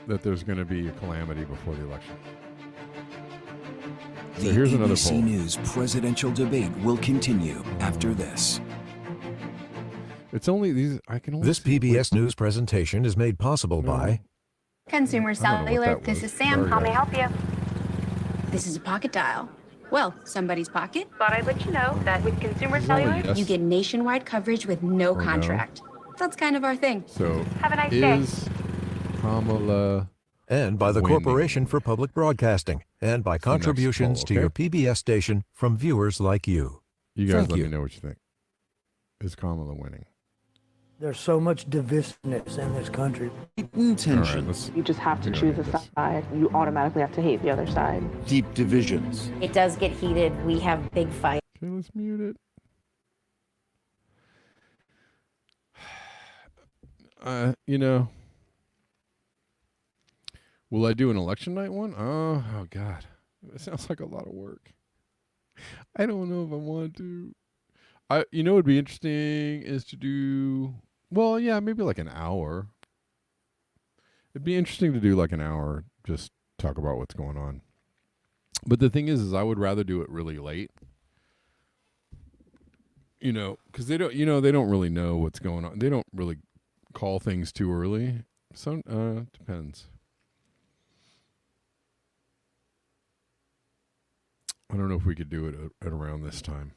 that there's going to be a calamity before the election. So The here's another ABC poll. News presidential debate will continue after this. It's only these. I can only This see- PBS News presentation is made possible by Consumer I don't know what Cellular, that this was. is Sam. Sorry, How may I guys. help you? This is a pocket dial. Well, somebody's pocket. Thought I'd let you know that with Consumer Cellular, Yes. You get nationwide coverage with no contract. That's kind of our thing. So have a nice day. is Kamala And by the winning? Corporation for Public Broadcasting. And by contributions poll, to your okay? PBS station from viewers like you. You guys Thank let you. me know what you think. Is Kamala winning? There's so much divisiveness in this country. Tensions. You just have to choose a side. You automatically have to hate the other side. Deep divisions. It does get heated. We have big fights. Okay, let's mute it. You know, will I do an election night one? Oh God, it sounds like a lot of work. I don't know if I want to. You know, what'd be interesting is to do. Well, yeah, maybe like an hour. It'd be interesting to do like an hour, just talk about what's going on. But the thing is I would rather do it really late. You know, because they don't really know what's going on. They don't really call things too early. So depends. I don't know if we could do it at around this time.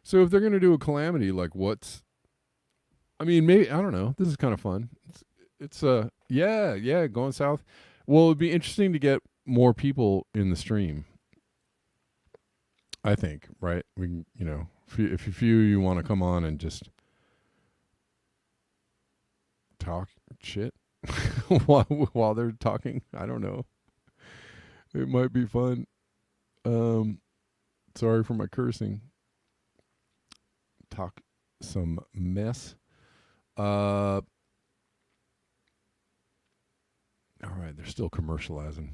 So if they're going to do a calamity, like maybe, I don't know. This is kind of fun. It's going south. Well, it'd be interesting to get more people in the stream. I think, right? We can, if a few you want to come on and just talk shit while they're talking, I don't know. It might be fun. Sorry for my cursing. Talk some mess. All right, they're still commercializing.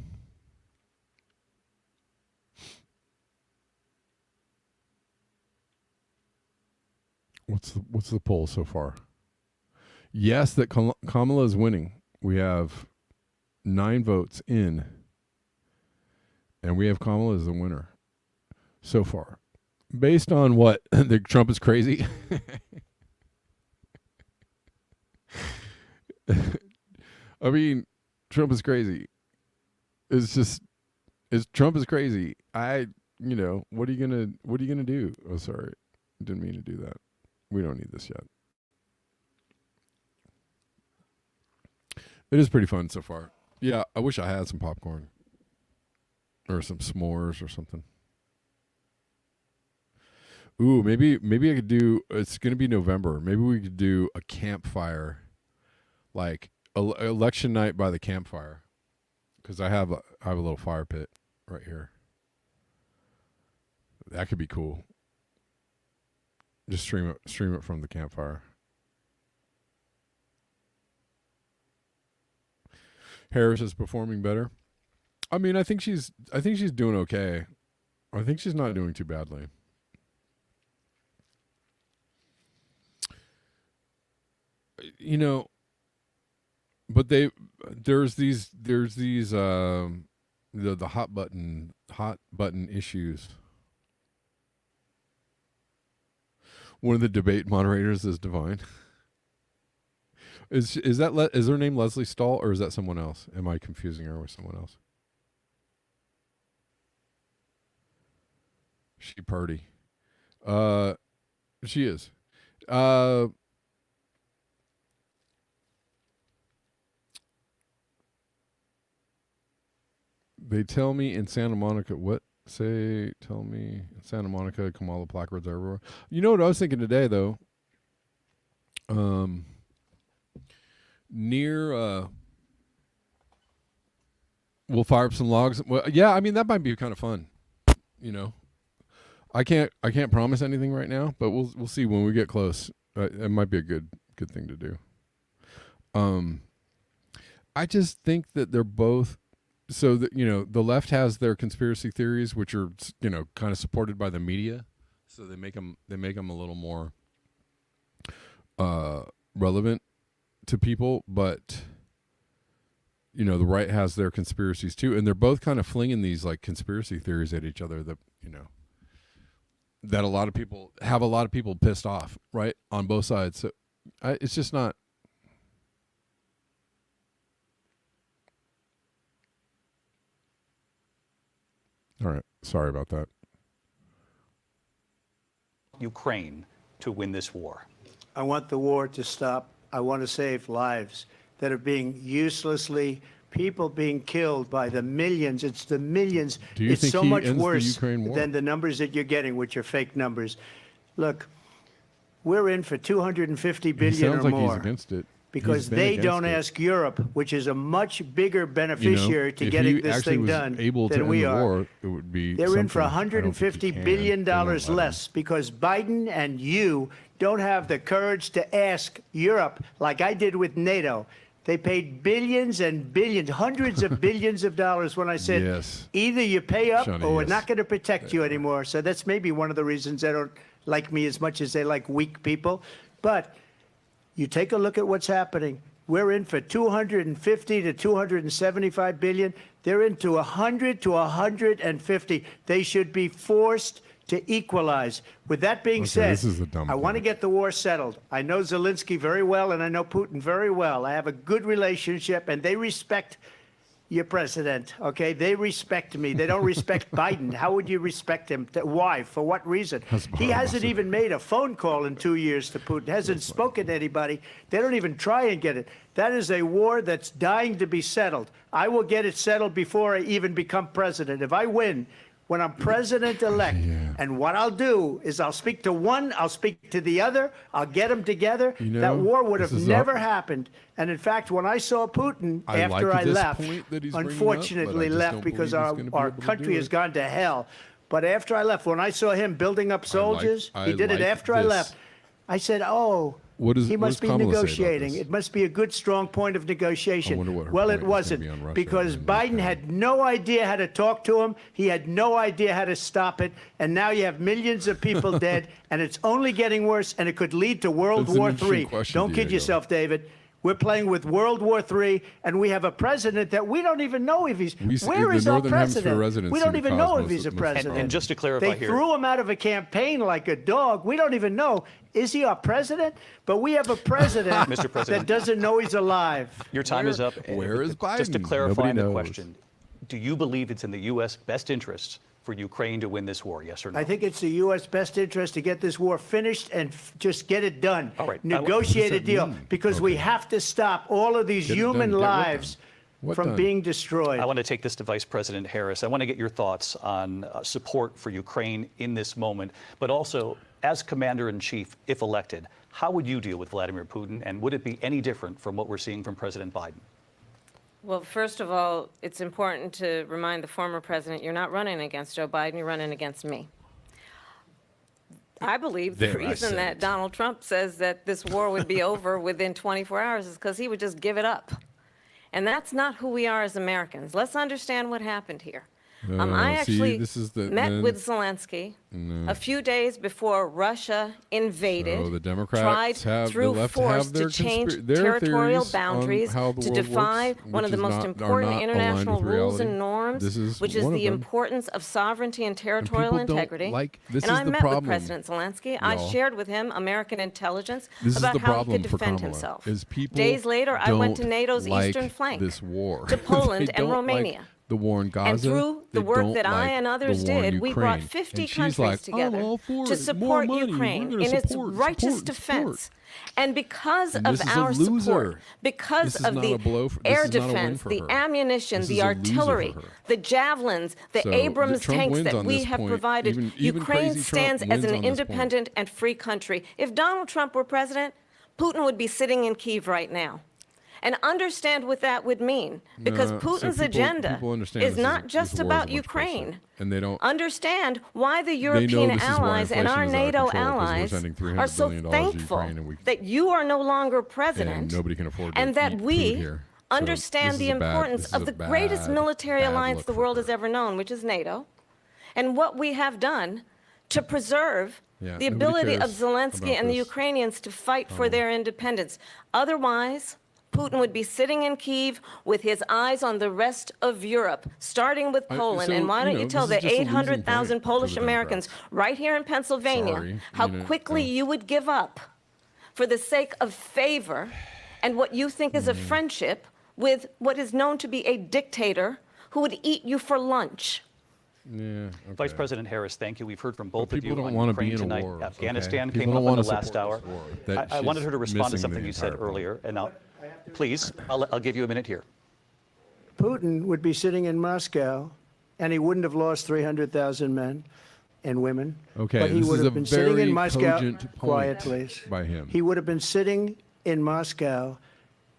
What's the poll so far? Yes, that Kamala is winning. We have 9 votes in, and we have Kamala as the winner so far. Based on what? Trump is crazy? I mean, Trump is crazy. Trump is crazy. what are you gonna do? Oh, sorry. Didn't mean to do that. We don't need this yet. It is pretty fun so far. Yeah, I wish I had some popcorn. Or some s'mores or something. Ooh, maybe I could do, it's going to be November. Maybe we could do a campfire, like election night by the campfire. Because I have a little fire pit right here. That could be cool. Just stream it from the campfire. Harris is performing better. I mean, I think she's doing okay. I think she's not doing too badly. But there's these the hot button issues. One of the debate moderators is Divine. Is her name Leslie Stahl, or is that someone else? Am I confusing her with someone else? She party. She is. They tell me in Santa Monica, tell me in Santa Monica, Kamala placards are everywhere. You know what I was thinking today, though? We'll fire up some logs. Well, yeah, I mean, that might be kind of fun. I can't promise anything right now, but we'll see when we get close. It might be a good thing to do. I just think that they're both, so that the left has their conspiracy theories, which are kind of supported by the media, so they make them a little more relevant to people, but the right has their conspiracies too, and they're both kind of flinging these like conspiracy theories at each other that that a lot of people pissed off, right, on both sides. So it's just not. All right. Sorry about that. Ukraine to win this war? I want the war to stop. I want to save lives that are being uselessly, people being killed by the millions. It's the millions. Do you it's think so he much ends the worse Ukraine war? than the numbers that you're getting, which are fake numbers. Look, we're in for 250 billion He sounds or like more. he's against it. Because they don't ask Europe, which is a much bigger beneficiary to getting this thing done than we are. War, it would be They're in for something. $150 billion less because Biden and you don't have the courage to ask Europe like I did with NATO. They paid billions and billions, hundreds of billions of dollars when I said, Yes. either you pay up Shawnee, or we're yes. not going to protect you anymore. So that's maybe one of the reasons they don't like me as much as they like weak people. But you take a look at what's happening. We're in for 250 to 275 billion. They're into 100 to 150. They should be forced to equalize. With that being said, this is a dumb I want to point. get the war settled. I know Zelensky very well, and I know Putin very well. I have a good relationship, and they respect your president, okay? They respect me. They don't respect Biden. How would you respect him? Why? For what reason? He hasn't even made a phone call in 2 years to Putin, hasn't spoken to anybody. They don't even try and get it. That is a war that's dying to be settled. I will get it settled before I even become president. If I win, when I'm president-elect, and what I'll do is I'll speak to one, I'll speak to the other, I'll get them together. You know, that war would have this is never up- happened. And in fact, when I saw Putin after like I this left, point that he's bringing up, unfortunately but I just left don't because believe he's gonna be our able to country do has it. gone to hell. But after I left, when I saw him building up soldiers, I he did it like after I this. left. I said, oh, What he what must does be Kamala say about negotiating. this? It must be a good, strong point of negotiation. I wonder what her Well, point it is gonna wasn't, be on Russia because and Biden Ukraine. had no idea how to talk to him. He had no idea how to stop it. And now you have millions of people dead, and it's only getting worse, and it could lead to World That's an War interesting III. question, Don't kid Diego. yourself, David. We're playing with World War III, and we have a president that we don't even know if he's. We see Where the is our Northern Hemisphere president? residents We seem don't to even cause know if most he's a of the president. And just to clarify they here, threw him out of a campaign like a dog. We don't even know. Is he our president? But we have a president, Mr. President. that doesn't know he's alive. your time is up. where is Just to Biden? clarify Nobody the knows. question, do you believe it's in the U.S. best interest for Ukraine to win this war, yes or no? I think it's the U.S. best interest to get this war finished and just get it done. All right. Negotiate a What does that deal, mean? because we have to stop all of these Get it done, human get what lives done? What from done? being destroyed. I want to take this to Vice President Harris. I want to get your thoughts on support for Ukraine in this moment, but also as Commander-in-Chief, if elected, how would you deal with Vladimir Putin, and would it be any different from what we're seeing from President Biden? Well, first of all, it's important to remind the former president you're not running against Joe Biden, you're running against me. I believe the There, I reason said that it. Donald Trump says that this war would be over within 24 hours is because he would just give it up. And that's not who we are as Americans. Let's understand what happened here. I see, actually this is the- met then- with Zelensky a few days before Russia invaded, So the Democrats tried have- the through left force have their to change their territorial theories on boundaries, how the to world defy works, one of which the is most not- are important not aligned international with rules reality. and norms, This is which is one of the them. importance of sovereignty and territorial people don't integrity. like- this and is I the met problem, with President Zelensky. I y'all. shared with him American intelligence This about is the how problem he could for defend Kamala, himself. is people Days later, I went to don't NATO's like eastern flank, this war. to Poland They and don't like Romania. the war in Gaza. And through the They work don't that I like and others the war in did, we brought Ukraine. 50 And she's countries like, together I'm all for to it. More support money. We're Ukraine gonna in its support, righteous support, defense. support. And because And of this is a our loser. support, because This is of not the a blow for- this air is not a win defense, for the her. ammunition, This the is a loser for artillery, her. the javelins, the So, Abrams Trump tanks wins that on we this have point. provided, Even Ukraine crazy Trump stands as wins an on this point. independent and free country. If Donald Trump were president, Putin would be sitting in Kyiv right now. And understand what that would mean, because No, so Putin's people- agenda people understand is this not this just war is about much closer. Ukraine. And they don't Understand why the they know European this is why allies and our inflation is out of NATO control, 'cause we're allies sending $300 are so billion to thankful Ukraine and we- that you are no longer and president, nobody can afford to and that eat we food here. So understand this the is a bad- importance this is of a the greatest bad- military bad alliance look the for world her. has ever known, which is NATO, and what we have done to preserve Yeah, the nobody ability of cares Zelensky about and the this. Ukrainians to fight for their independence. Otherwise, Putin would be sitting in Kyiv with his eyes on the rest of Europe, starting with Poland. so, And why you don't know, you tell this the is just a losing 800,000 point for Polish the Americans Democrats. right here in Pennsylvania Sorry, how you know, quickly you would give up for the sake of favor and what you think is a friendship with what is known to be a dictator who would eat you for lunch? Yeah. Okay. Vice President Harris, thank you. We've heard from both of you don't on want to Ukraine be in a tonight. war, Afghanistan okay? came People up don't in the want to last support hour. this war. I wanted her to respond to missing something the you said entire point. earlier, and now, please, I'll give you a minute here. Putin would be sitting in Moscow, and he wouldn't have lost 300,000 men and women. Okay, but he this would is have a been sitting very in Moscow. cogent point Quiet, please. by him. He would have been sitting in Moscow,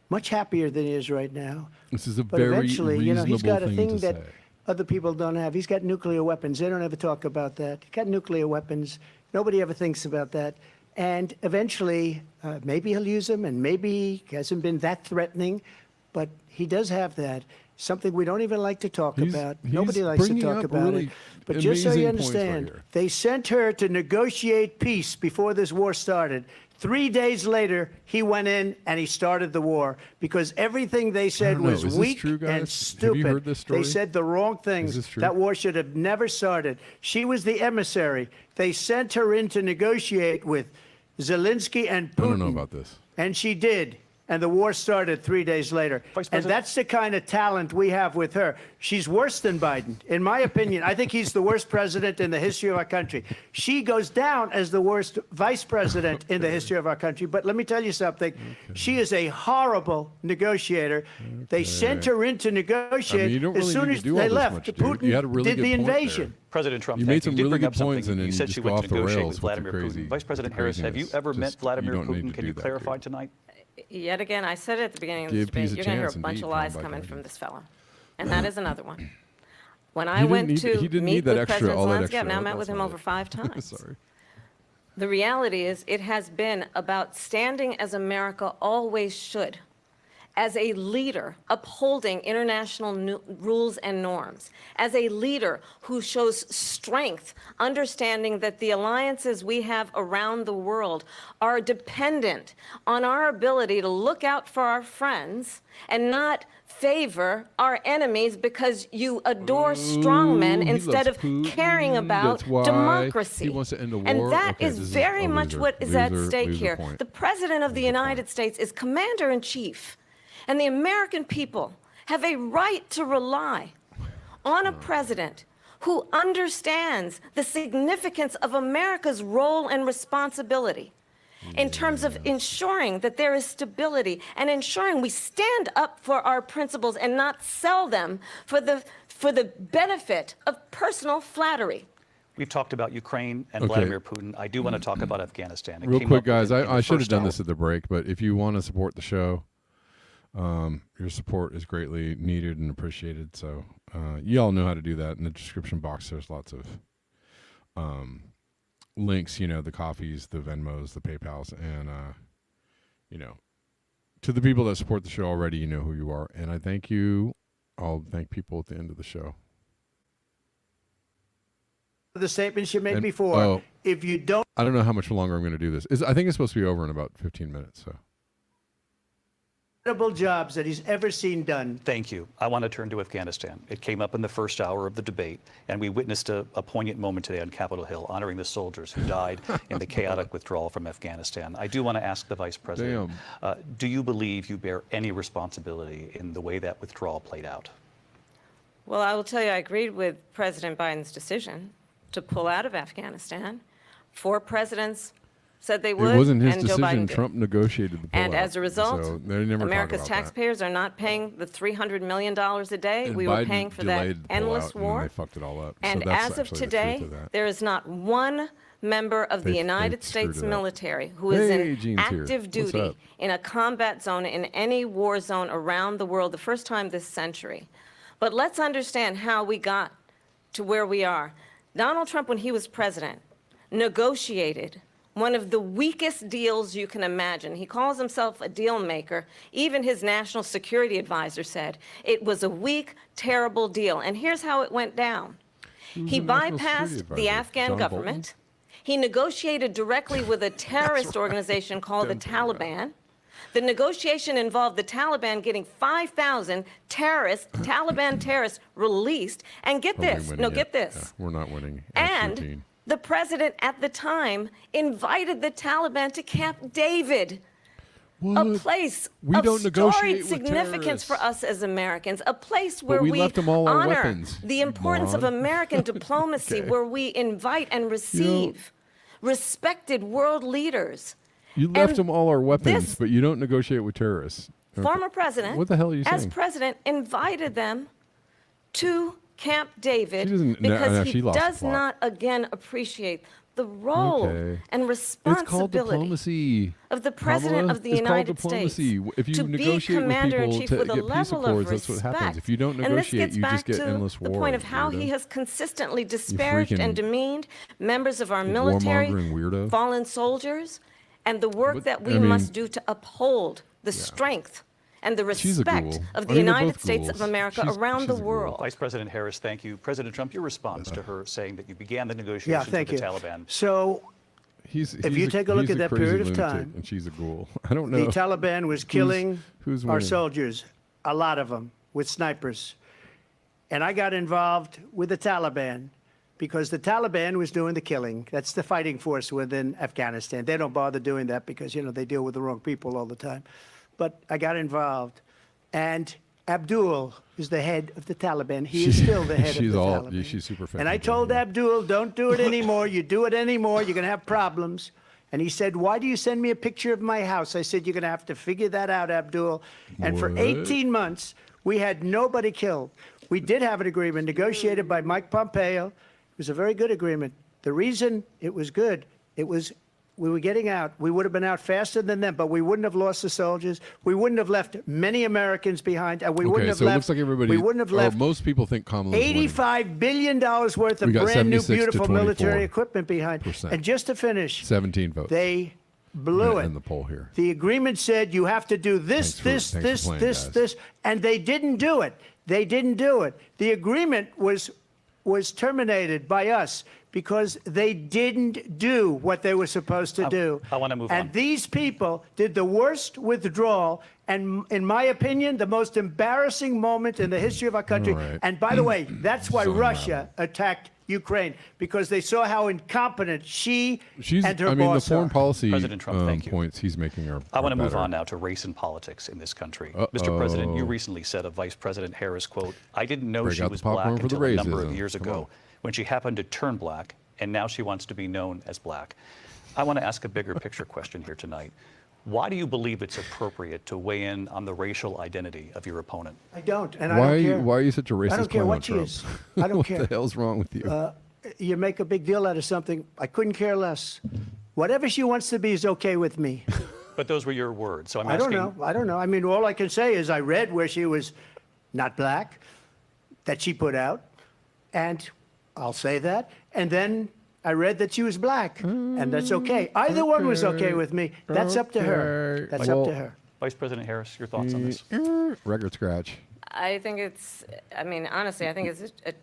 much happier than he is right now. This is a But very eventually, reasonable he's got a thing thing to that say. other people don't have. He's got nuclear weapons. They don't ever talk about that. He's got nuclear weapons. Nobody ever thinks about that. And eventually, maybe he'll use them, and maybe he hasn't been that threatening, but he does have that. Something we don't even like to talk about. Nobody likes to talk about it. But just so you understand, they sent her to negotiate peace before this war started. 3 days later, he went in and he started the war because everything they said was weak and stupid. Have you heard this story? They said the wrong things. Is this true? That war should have never started. She was the emissary. They sent her in to negotiate with Zelensky and Putin. I don't know about this. And she did. And the war started 3 days later. And that's the kind of talent we have with her. She's worse than Biden. In my opinion, I think he's the worst president in the history of our country. She goes down as the worst vice president in the history of our country. But let me tell you something. She is a horrible negotiator. They sent her in to negotiate. you don't really as soon need as to do they all this left, much, dude. Putin You had a really did good the point there. invasion. President Trump, You thank made some you. Did really bring up good points, something. and then You you said just she go went off to the negotiate rails with with Vladimir the Putin. crazy Vice President Harris, have you craziness. ever met Just- Vladimir you don't need Putin? to Can do you that, clarify dude. tonight? Yet again, I said at the beginning of Give this debate, peace a you're going to hear a chance, bunch indeed, of lies Tom, by coming God. from this fellow. And that is another one. When I didn't went need- to he didn't meet need that with extra- President all that Zelensky, extra. I've now met That's with him not over it. 5 times. Sorry. The reality is it has been about standing as America always should, as a leader upholding international rules and norms, as a leader who shows strength, understanding that the alliances we have around the world are dependent on our ability to look out for our friends and not favor our enemies because you adore strongmen he instead of loves Putin. caring about That's why democracy. he wants to end the war. And that Okay, is this is very a much loser. what is at Loser, stake loser here. point. The President of the Loser United point. States is commander-in-chief, and the American people have a right to rely on a president who understands the significance of America's role and responsibility in terms of ensuring that there is stability and ensuring we stand up for our principles and not sell them for the benefit of personal flattery. We've talked about Ukraine and Okay. Vladimir Putin. I do want to talk about Afghanistan. It Real came quick, up guys, in the I should have first done hour. this at the break, but if you want to support the show, your support is greatly needed and appreciated. So you all know how to do that. In the description box, there's lots of links, the coffees, the Venmos, the PayPals, and, to the people that support the show already, you know who you are. And I thank you. I'll thank people at the end of the show. The statements you made And- before. oh. If you don't I don't know how much longer I'm going to do this. I think it's supposed to be over in about 15 minutes. So. incredible jobs that he's ever seen done. Thank you. I want to turn to Afghanistan. It came up in the first hour of the debate, and we witnessed a poignant moment today on Capitol Hill, honoring the soldiers who died in the chaotic withdrawal from Afghanistan. I do want to ask the Vice President, do you believe you bear any responsibility in the way that withdrawal played out? Well, I will tell you, I agreed with President Biden's decision to pull out of Afghanistan. 4 presidents said they would, It wasn't his and Joe Biden decision. did. Trump negotiated the pullout. And as a result, so they never America's talk about taxpayers are not paying the $300 million a day And we were Biden paying for that delayed the endless pullout, and then war. they fucked it all up. And so that's as of actually the today, truth of that. there is not one member of the They United screwed States it up. military who is Hey, in Gene's here. active What's duty up? in a combat zone in any war zone around the world, the first time this century. But let's understand how we got to where we are. Donald Trump, when he was president, negotiated one of the weakest deals you can imagine. He calls himself a deal maker. Even his national security advisor said it was a weak, terrible deal. And here's how it went down. He bypassed the Afghan government. He negotiated directly with a terrorist organization called the Taliban. The negotiation involved the Taliban getting 5,000 Taliban terrorists released. And get this, get this. Yeah, we're not winning. And the president at the time invited the Taliban to Camp David. What? A place We of don't negotiate storied with significance for us as Americans, a place where we left them all our honor weapons, the importance of moron. American diplomacy, Okay. where we invite and receive respected world leaders. You left And them all our weapons, this but you don't negotiate with terrorists. Okay. former president, What the hell are you as saying? president, invited them to Camp David She doesn't- because no, he she lost the does plot. not, again, appreciate the role Okay. and It's called responsibility diplomacy. of the President Kamala. of the It's United called diplomacy. States If you to be negotiate with commander-in-chief people with to a get peace level of accords, that's what happens. respect. If you don't And this negotiate, gets you back just get to endless the war. point of how he weirdo. has consistently disparaged and freaking demeaned members of our military, warmongering weirdo. fallen soldiers, and the work But, that we I mean, must do to uphold the strength and the She's a respect ghoul. of I the mean, they're United both States ghouls. of America She's around a the ghoul. world. Vice President Harris, thank you. President Trump, your response to her saying that you began the negotiations thank with you. the Taliban. So if you take a look at that period of time, and she's a ghoul. I don't know. the Taliban was killing who's our winning? soldiers, a lot of them, with snipers. And I got involved with the Taliban because the Taliban was doing the killing. That's the fighting force within Afghanistan. They don't bother doing that because, you know, they deal with the wrong people all the time. But I got involved. And Abdul is the head of the Taliban. He is still the head of the Taliban. She's super And I told Abdul, don't do it anymore. You do it anymore, you're going to have problems. And he said, why do you send me a picture of my house? I said, you're going to have to figure that out, Abdul. And for What? 18 months, we had nobody killed. We did have an agreement negotiated by Mike Pompeo. It was a very good agreement. The reason it was good, it was we were getting out. We would have been out faster than them, but we wouldn't have lost the soldiers. We wouldn't have left many Americans behind, and we wouldn't have so left. it looks like everybody. We wouldn't have or left most people think Kamala's winning. $85 billion worth We of got brand new, 76 to beautiful military 24%. equipment behind. And just to finish, 17 votes. they blew it. In the poll here. The agreement said you have to do this, Thanks for playing, guys. this, and they didn't do it. They didn't do it. The agreement was terminated by us because they didn't do what they were supposed to do. I want to move on. And these people did the worst withdrawal, and in my opinion, the most embarrassing moment in the history of our country. All right. And by the way, that's why So Russia attacked Ukraine, because they saw how incompetent she and her I mean, the boss foreign are. policy President Trump, thank you. points he's making are. I want to move better. on now to race and politics in this country. Mr. President, you recently said of Vice President Harris, quote, I didn't know Break she out was the popcorn black for the until a number of racism. years Come ago on. when she happened to turn black, and now she wants to be known as black. I want to ask a bigger picture question here tonight. Why do you believe it's appropriate to weigh in on the racial identity of your opponent? I don't, and I don't care. Why are you such a racist? I don't care clown, what she Trump? is. I don't care. What the hell's wrong with you? You make a big deal out of something. I couldn't care less. Whatever she wants to be is okay with me. But those were your words, so I'm I don't asking. know. I don't know. I mean, all I can say is I read where she was not black, that she put out, and I'll say that. And then I read that she was black, and that's okay. Either one was okay with me. That's up to her. That's up to her. Vice President Harris, your thoughts on this? Record scratch. I think it's, I mean, honestly, I think it's a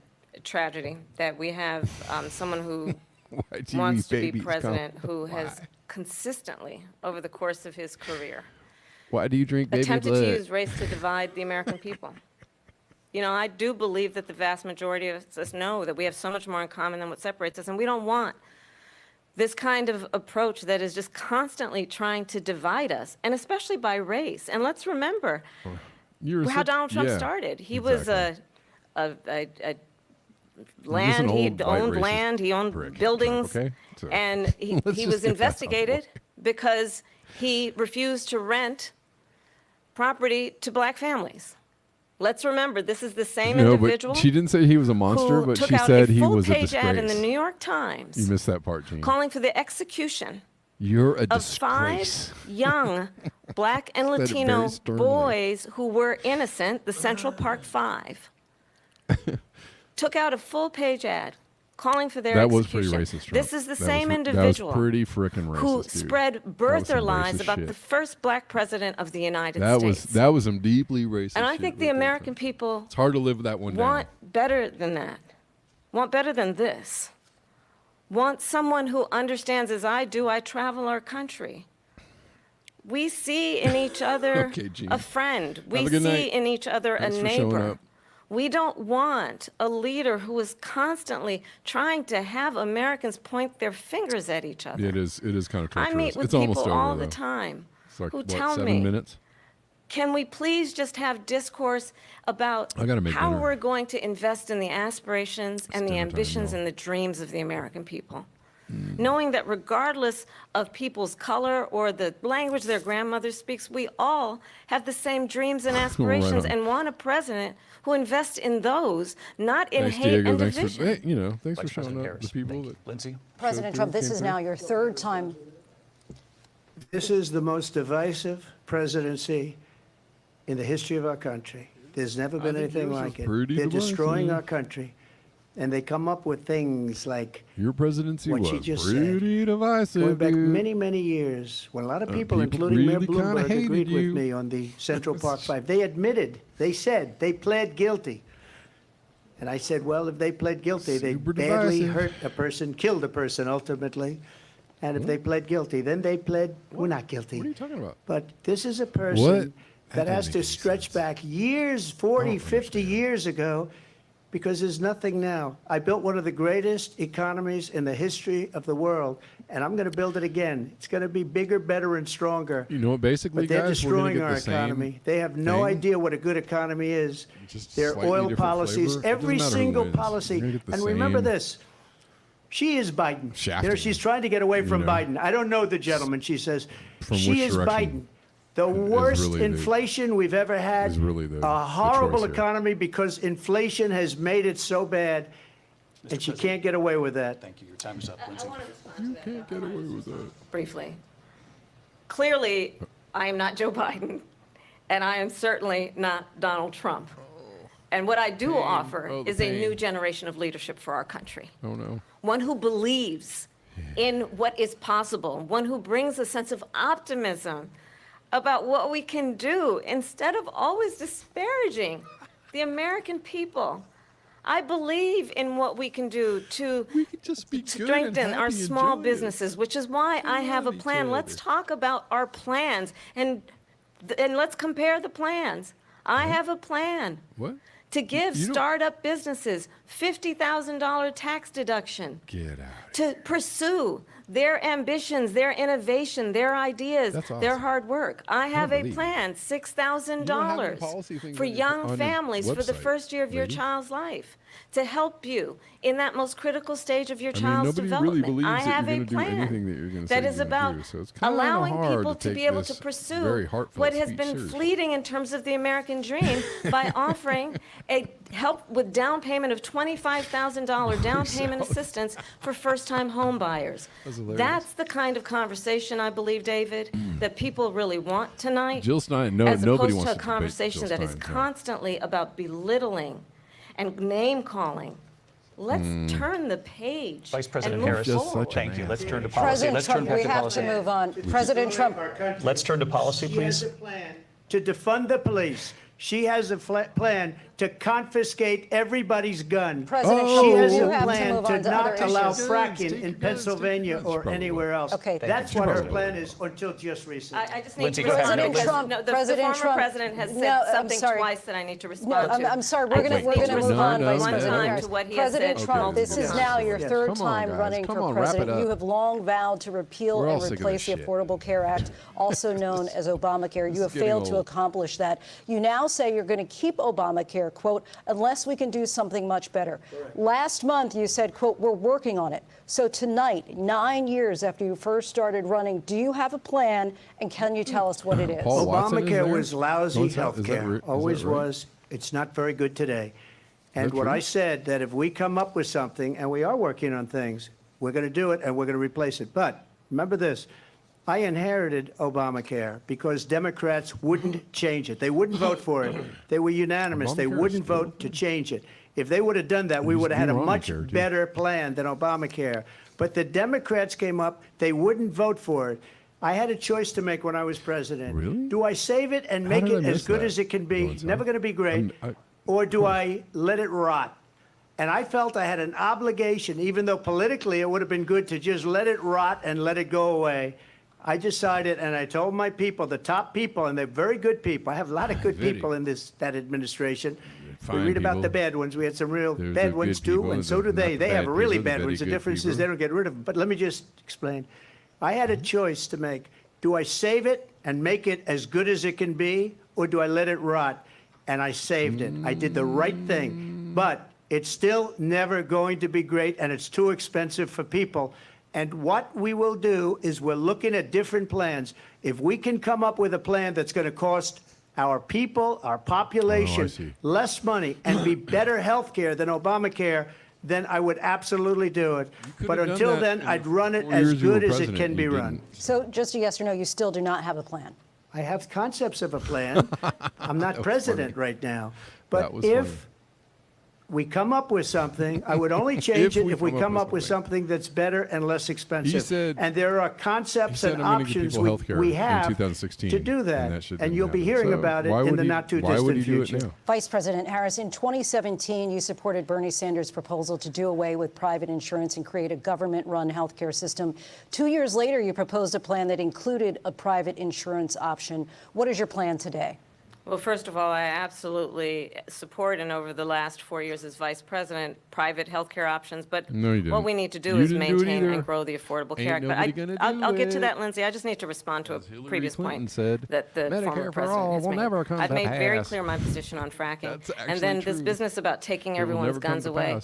tragedy that we have someone who Why do you wants to be babies president come? who has consistently, over the course of his career, Why do you drink baby attempted blood? to use race to divide the American people. You know, I do believe that the vast majority of us know that we have so much more in common than what separates us, and we don't want this kind of approach that is just constantly trying to divide us, and especially by race. And let's remember how Donald Trump started. He was a land, he old white owned racist land, he owned prick, buildings, Trump, okay? So, and he let's was just get that out of the investigated way. because he refused to rent property to black families. Let's remember, this is the same No, individual but she didn't say he was a monster, who but took she out said a he was a full-page ad in the disgrace. New York Times You missed that part, Gene. calling for the execution You're a of disgrace. 5 young black and Said it Latino very sternly. boys who were innocent, the Central Park 5. Took out a full-page ad calling for their That was execution. pretty racist, Trump. This is the That same was individual That was pretty frickin' racist, who dude. spread That was birther some lies racist about shit. the first black president of the United That States. was some deeply racist. And I shit think the right there, American Trump. people It's hard to live with that one want down. better than that, want better than this, want someone who understands, as I do, I travel our country. We see in each other Okay, Gene. a friend. We Have a good see night. in each other Thanks a for showing neighbor. up. We don't want a leader who is constantly trying to have Americans point their fingers at each other. It is kind of I torturous. meet with It's almost people over, all the though. time who tell me, 7 minutes? Can we please just have discourse about how we're going to invest in the aspirations and the ambitions and the dreams of the American people? Knowing that regardless of people's color or the language their grandmother speaks, we all have the same dreams and aspirations and want a president who invests in those, not in hate and division. Thanks for showing up, the people. Lindsay? President Trump, this is now your third time. This is the most divisive presidency in the history of our country. There's never been anything like it. They're destroying our country. And they come up with things like your presidency what was she just pretty said, divisive, going back many, many years, when a lot of people including really Mayor Bloomberg, agreed you. with me on the Central Park Five. They admitted, they said, they pled guilty. And I said, well, if they pled guilty, they badly hurt a person, killed a person ultimately. And if they pled guilty, then they pled, we're not guilty. What are you talking about? But this is a person that has to stretch back years, 40, 50 years ago, because there's nothing now. I built one of the greatest economies in the history of the world, and I'm going to build it again. It's going to be bigger, better, and stronger. You know what, basically, but they're guys, destroying our economy. They have no idea what a good economy is. Their oil policies, every single policy. And remember this. She is Biden. She's trying to get away from Biden. I don't know the gentleman, she says. She is Biden. The worst inflation we've ever had, a horrible economy because inflation has made it so bad, and she can't get away with that. Thank you. Your time is up, Lindsay. You can't get away with that. Briefly. Clearly, I am not Joe Biden, and I am certainly not Donald Trump. And what I do offer is a new generation of leadership for our country. Oh, no. One who believes in what is possible, one who brings a sense of optimism about what we can do instead of always disparaging the American people. I believe in what we can do to strengthen our small businesses, which is why I have a plan. Let's talk about our plans and let's compare the plans. I have a plan. What? To give startup businesses $50,000 tax deduction. Get out. To pursue their ambitions, their innovation, their ideas, their hard work. I have a plan, $6,000 for young families for the first year of your child's life to help you in that most critical stage of your child's development. I have a plan that is about allowing people to be able to pursue what has been fleeting in terms of the American dream by offering a help with down payment of $25,000 down payment assistance for first-time home buyers. That's the kind of conversation, I believe, David, that people really want tonight. Jill Stein, as nobody opposed wants to a conversation that is constantly about belittling and name-calling. Let's turn the page. Vice President and Harris, thank you. Let's turn to policy. President Trump, we have to move on. President Trump. Let's turn to policy, please. She has a plan to defund the police. She has a plan to confiscate everybody's gun. President She has you a have plan move to on to not other allow issues. fracking in Pennsylvania or anywhere else. Okay. That's what her plan is until just recently. I just need Lindsay, to go ahead. respond because Trump, the President former Trump, president has said no, something sorry. twice that I need to No, respond to. I'm sorry. We're going to move on. No, Vice no, President no. Harris. To what he has President said Trump, multiple this is times. now your third Come on, time guys. running Come for on, wrap it president. You up. have long vowed to repeal We're all and sick of replace the this shit. Affordable Care Act, also known as Obamacare. You have getting failed to old. accomplish that. You now say you're going to keep Obamacare, quote, unless we can do something much better. Last month, you said, quote, we're working on it. So tonight, 9 years after you first started running, do you have a plan, and can you tell us what it is? Paul Watson is Obamacare there? was lousy Is that health care. right? Always right? was. It's not very good today. And that what true? I said, that if we come up with something, and we are working on things, we're going to do it, and we're going to replace it. But remember this. I inherited Obamacare because Democrats wouldn't change it. They wouldn't vote for it. They were unanimous. They Obamacare wouldn't still- vote to change it. If they would have done that, we used would to have had be a much Obamacare, too. better plan than Obamacare. But the Democrats came up. They wouldn't vote for it. I had a choice to make when I was president. Really? Do I save it and How make did I it miss as good that? as it can be? Go on, Zelle. Never going to be great. Or do I let it rot? And I felt I had an obligation, even though politically it would have been good to just let it rot and let it go away. I decided, and I told my people, the top people, and they're very good people. I have a lot of good people in that administration. We Fine read about people. the bad ones. We had some real There's bad the ones good too, people, and so the do they. not They have bad really people, the bad very ones. The good difference is people. they don't get rid of them. But let me just explain. I had a choice to make. Do I save it and make it as good as it can be, or do I let it rot? And I saved it. I did the right thing. But it's still never going to be great, and it's too expensive for people. And what we will do is we're looking at different plans. If we can come up with a plan that's going to cost our people, our population, less money and be better health care than Obamacare, then I would absolutely do it. But until then, I'd run it as good as it can be run. So just a yes or no, you still do not have a plan? I have concepts of a plan. I'm not president right now. But if we come up with something, I would only change it if we come up with something that's better and less expensive. And there are concepts and options we have to do that. And you'll be hearing about it in the not too distant future. Vice President Harris, in 2017, you supported Bernie Sanders' proposal to do away with private insurance and create a government-run health care system. 2 years later, you proposed a plan that included a private insurance option. What is your plan today? Well, first of all, I absolutely support, and over the last 4 years as vice president, private health care options. But what we need to do is maintain and grow the Affordable Care Act. But I'll get to that, Lindsay. I just need to respond to a previous point that the former president has made. I've made very clear my position on fracking. And then this business about taking everyone's guns away.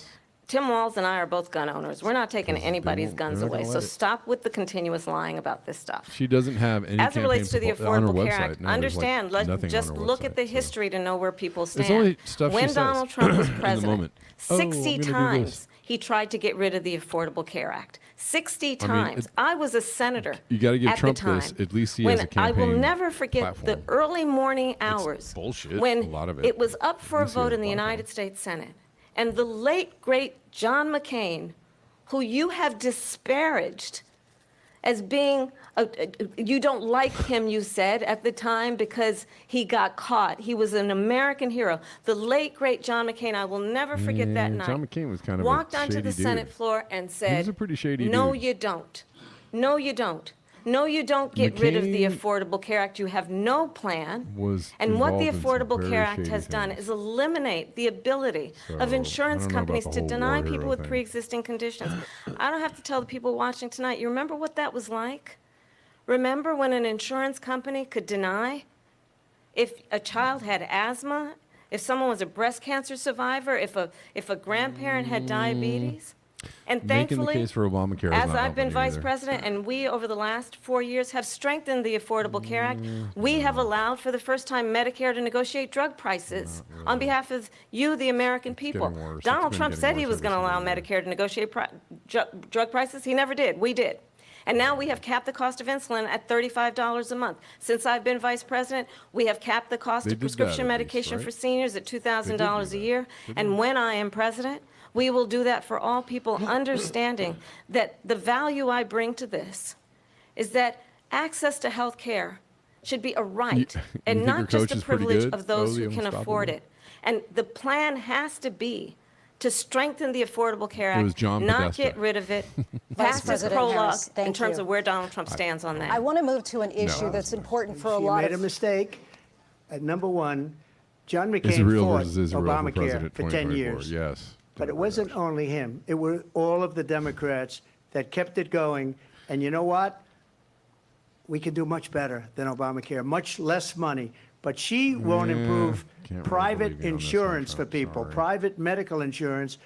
Tim Walz and I are both gun owners. We're not taking anybody's guns away. So stop with the continuous lying about this stuff. She doesn't have any As it relates to the Affordable Care Act, understand, just look at the history to know where people stand. When Donald Trump was president, 60 times he tried to get rid of the Affordable Care Act. 60 times. I was a senator you got to give at Trump the time. this. At least he has a campaign I will never forget the early morning hours when a lot of it was up for a vote in the United States Senate. And the late, great John McCain, who you have disparaged as being, you don't like him, you said, at the time because he got caught. He was an American hero. The late, great John McCain, I will never forget that night. John McCain was kind of walked onto the Senate floor and said, he was a pretty shady no, dude. you don't. No, you don't. No, you don't get rid of the Affordable Care Act. You have no plan. And what the Affordable Care Act has done is eliminate the ability of insurance companies to deny people with pre-existing conditions. I don't have to tell the people watching tonight, you remember what that was like? Remember when an insurance company could deny if a child had asthma, if someone was a breast cancer survivor, if a grandparent had diabetes? And thankfully, making the case for Obamacare as I've been vice president, and we over the last 4 years have strengthened the Affordable Care Act, we have allowed for the first time Medicare to negotiate drug prices on behalf of you, the American people. Donald Trump said he was going to allow Medicare to negotiate drug prices. He never did. We did. And now we have capped the cost of insulin at $35 a month. Since I've been vice president, we have capped the cost of prescription medication for seniors at $2,000 a year. And when I am president, we will do that for all people, understanding that the value I bring to this is that access to health care should be a right and not just a privilege of those who can afford it. And the plan has to be to strengthen the Affordable Care Act, not get rid of it. Pass this prologue in terms of where Donald Trump stands on that. I want to move to an issue that's important for a lot of... You made a mistake. Number one, John McCain fought Obamacare for 10 years. Yes. But it wasn't only him. It were all of the Democrats that kept it going. And you know what? We can do much better than Obamacare, much less money. But she won't improve private insurance for people, private medical insurance.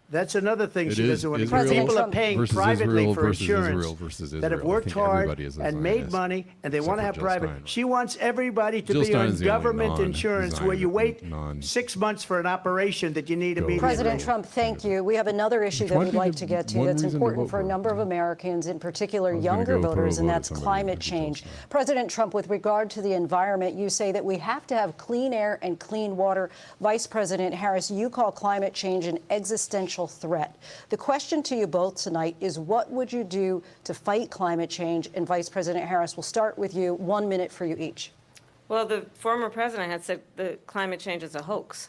That's another thing she doesn't want to do. People are paying privately for insurance that have worked hard and made money, and they want to have private. She wants everybody to be on government insurance where you wait 6 months for an operation that you need immediately. President Trump, thank you. We have another issue that we'd like to get to that's important for a number of Americans, in particular younger voters, and that's climate change. President Trump, with regard to the environment, you say that we have to have clean air and clean water. Vice President Harris, you call climate change an existential threat. The question to you both tonight is, what would you do to fight climate change? And Vice President Harris, we'll start with you. 1 minute for you each. Well, the former president had said that climate change is a hoax.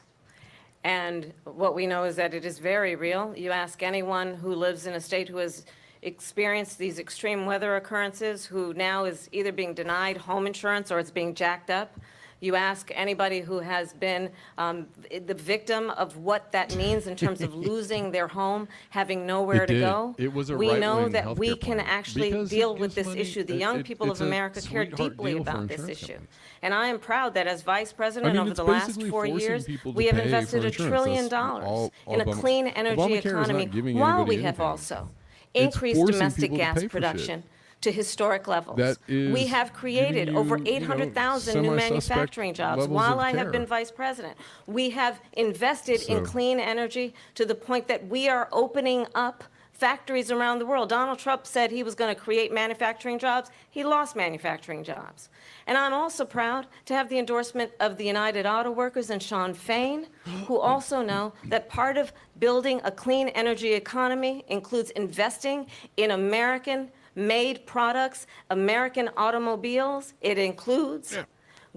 And what we know is that it is very real. You ask anyone who lives in a state who has experienced these extreme weather occurrences, who now is either being denied home insurance or it's being jacked up. You ask anybody who has been the victim of what that means in terms of losing their home, having nowhere to go. It was a we know right-wing that we healthcare can plan. actually Because deal it with gives this money- issue. The young people of it's a America care sweetheart deeply deal for about this insurance issue. companies. And I am proud that as Vice President over it's the last basically 4 forcing years, people to we have pay invested for $1 trillion insurance. That's in a Obama- clean energy Obamacare is not economy, giving while anybody we have anything. also It's increased forcing domestic people to gas pay for shit. production to historic levels. That is We have created giving over you, 800,000 new semi-suspect manufacturing jobs levels while of I have care. been Vice President. We have invested in So- clean energy to the point that we are opening up factories around the world. Donald Trump said he was going to create manufacturing jobs. He lost manufacturing jobs. And I'm also proud to have the endorsement of the United Auto Workers and Sean Fain, who also know that part of building a clean energy economy includes investing in American-made products, American automobiles. It includes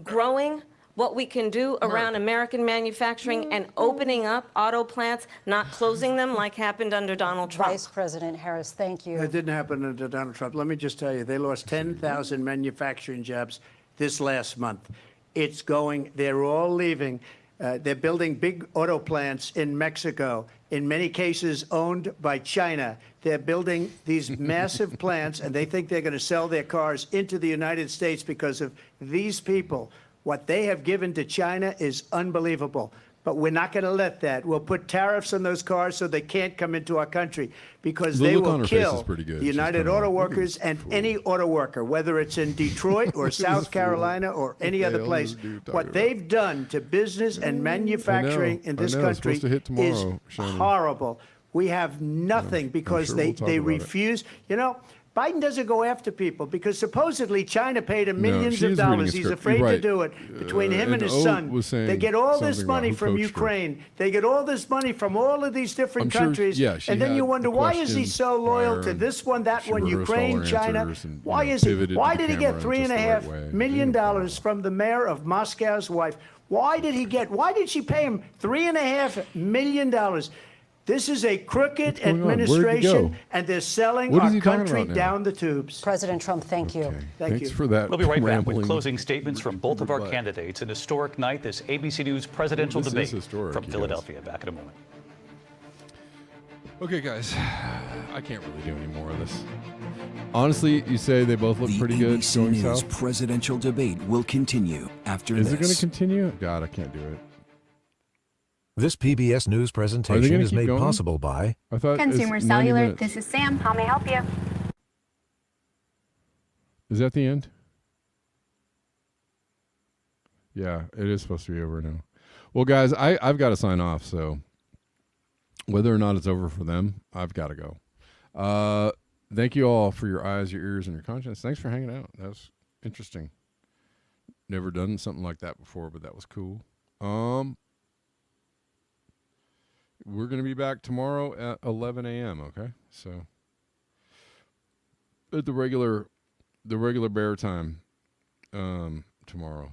growing what we can do around American manufacturing and opening up auto plants, not closing them like happened under Donald Trump. Vice President Harris, thank you. It didn't happen under Donald Trump. Let me just tell you, they lost 10,000 manufacturing jobs this last month. It's going, they're all leaving. They're building big auto plants in Mexico, in many cases owned by China. They're building these massive plants, and they think they're going to sell their cars into the United States because of these people. What they have given to China is unbelievable. But we're not going to let that. We'll put tariffs on those cars so they can't come into our country because The they look on will her face is kill pretty good. the She's United kinda Auto like, look at Workers this and fool. any auto worker, whether it's in Detroit or South Carolina or any other hell place. is this dude talking What about? they've done to business and manufacturing in this I know. It's country supposed to hit is tomorrow, Shannon. horrible. We have nothing because sure they we'll talk about it. refuse. You know, Biden doesn't go after people because supposedly China paid him No, millions she of is reading a dollars. He's script. afraid You're to right. do it. Between him and his O son, was saying they get all this something about money who from coached her. Ukraine. They get all this money from all of these different I'm sure- countries. yeah, she and then had you wonder, the why is he questions so loyal prior to and this one, that she one, rehearsed all Ukraine, her China? answers and, Why you know, is he? pivoted Why to the did he get camera in just the right way. $3.5 million from the mayor of Moscow's wife? Why did he get? Why did she pay him $3.5 million? This is a crooked What's going on? Where'd he administration, go? and they're selling What is our he talking country about now? down the tubes. President Trump, thank you. Thank Thanks you. for that. We'll be right back rambling. with closing statements from both of our But- candidates. An historic night, this ABC News presidential This is debate historic, from you guys. Philadelphia. Back in a moment. Okay, guys, I can't really do any more of this. Honestly, you say they both look The pretty good ABC going News south. presidential debate will continue after Is this. it going to continue? God, I can't do it. This PBS News Are they presentation gonna is keep made going? possible by I thought it's Consumer 90 Cellular, minutes. this is Sam. How may I help you? Is that the end? Yeah, it is supposed to be over now. Well, guys, I've got to sign off. So whether or not it's over for them, I've got to go. Thank you all for your eyes, your ears, and your conscience. Thanks for hanging out. That was interesting. Never done something like that before, but that was cool. We're going to be back tomorrow at 11 a.m., okay? So at the regular bear time tomorrow.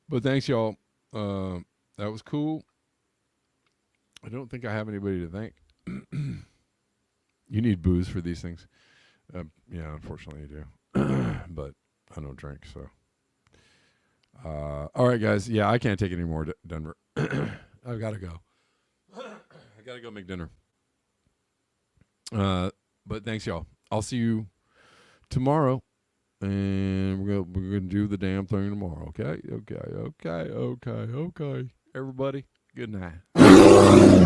But thanks, y'all. That was cool. I don't think I have anybody to thank. You need booze for these things. Yeah, unfortunately you do. But I don't drink, so. All right, guys. Yeah, I can't take any more Denver. I've got to go. I got to go make dinner. But thanks, y'all. I'll see you tomorrow, and we're gonna do the damn thing tomorrow. Okay. Everybody, good night.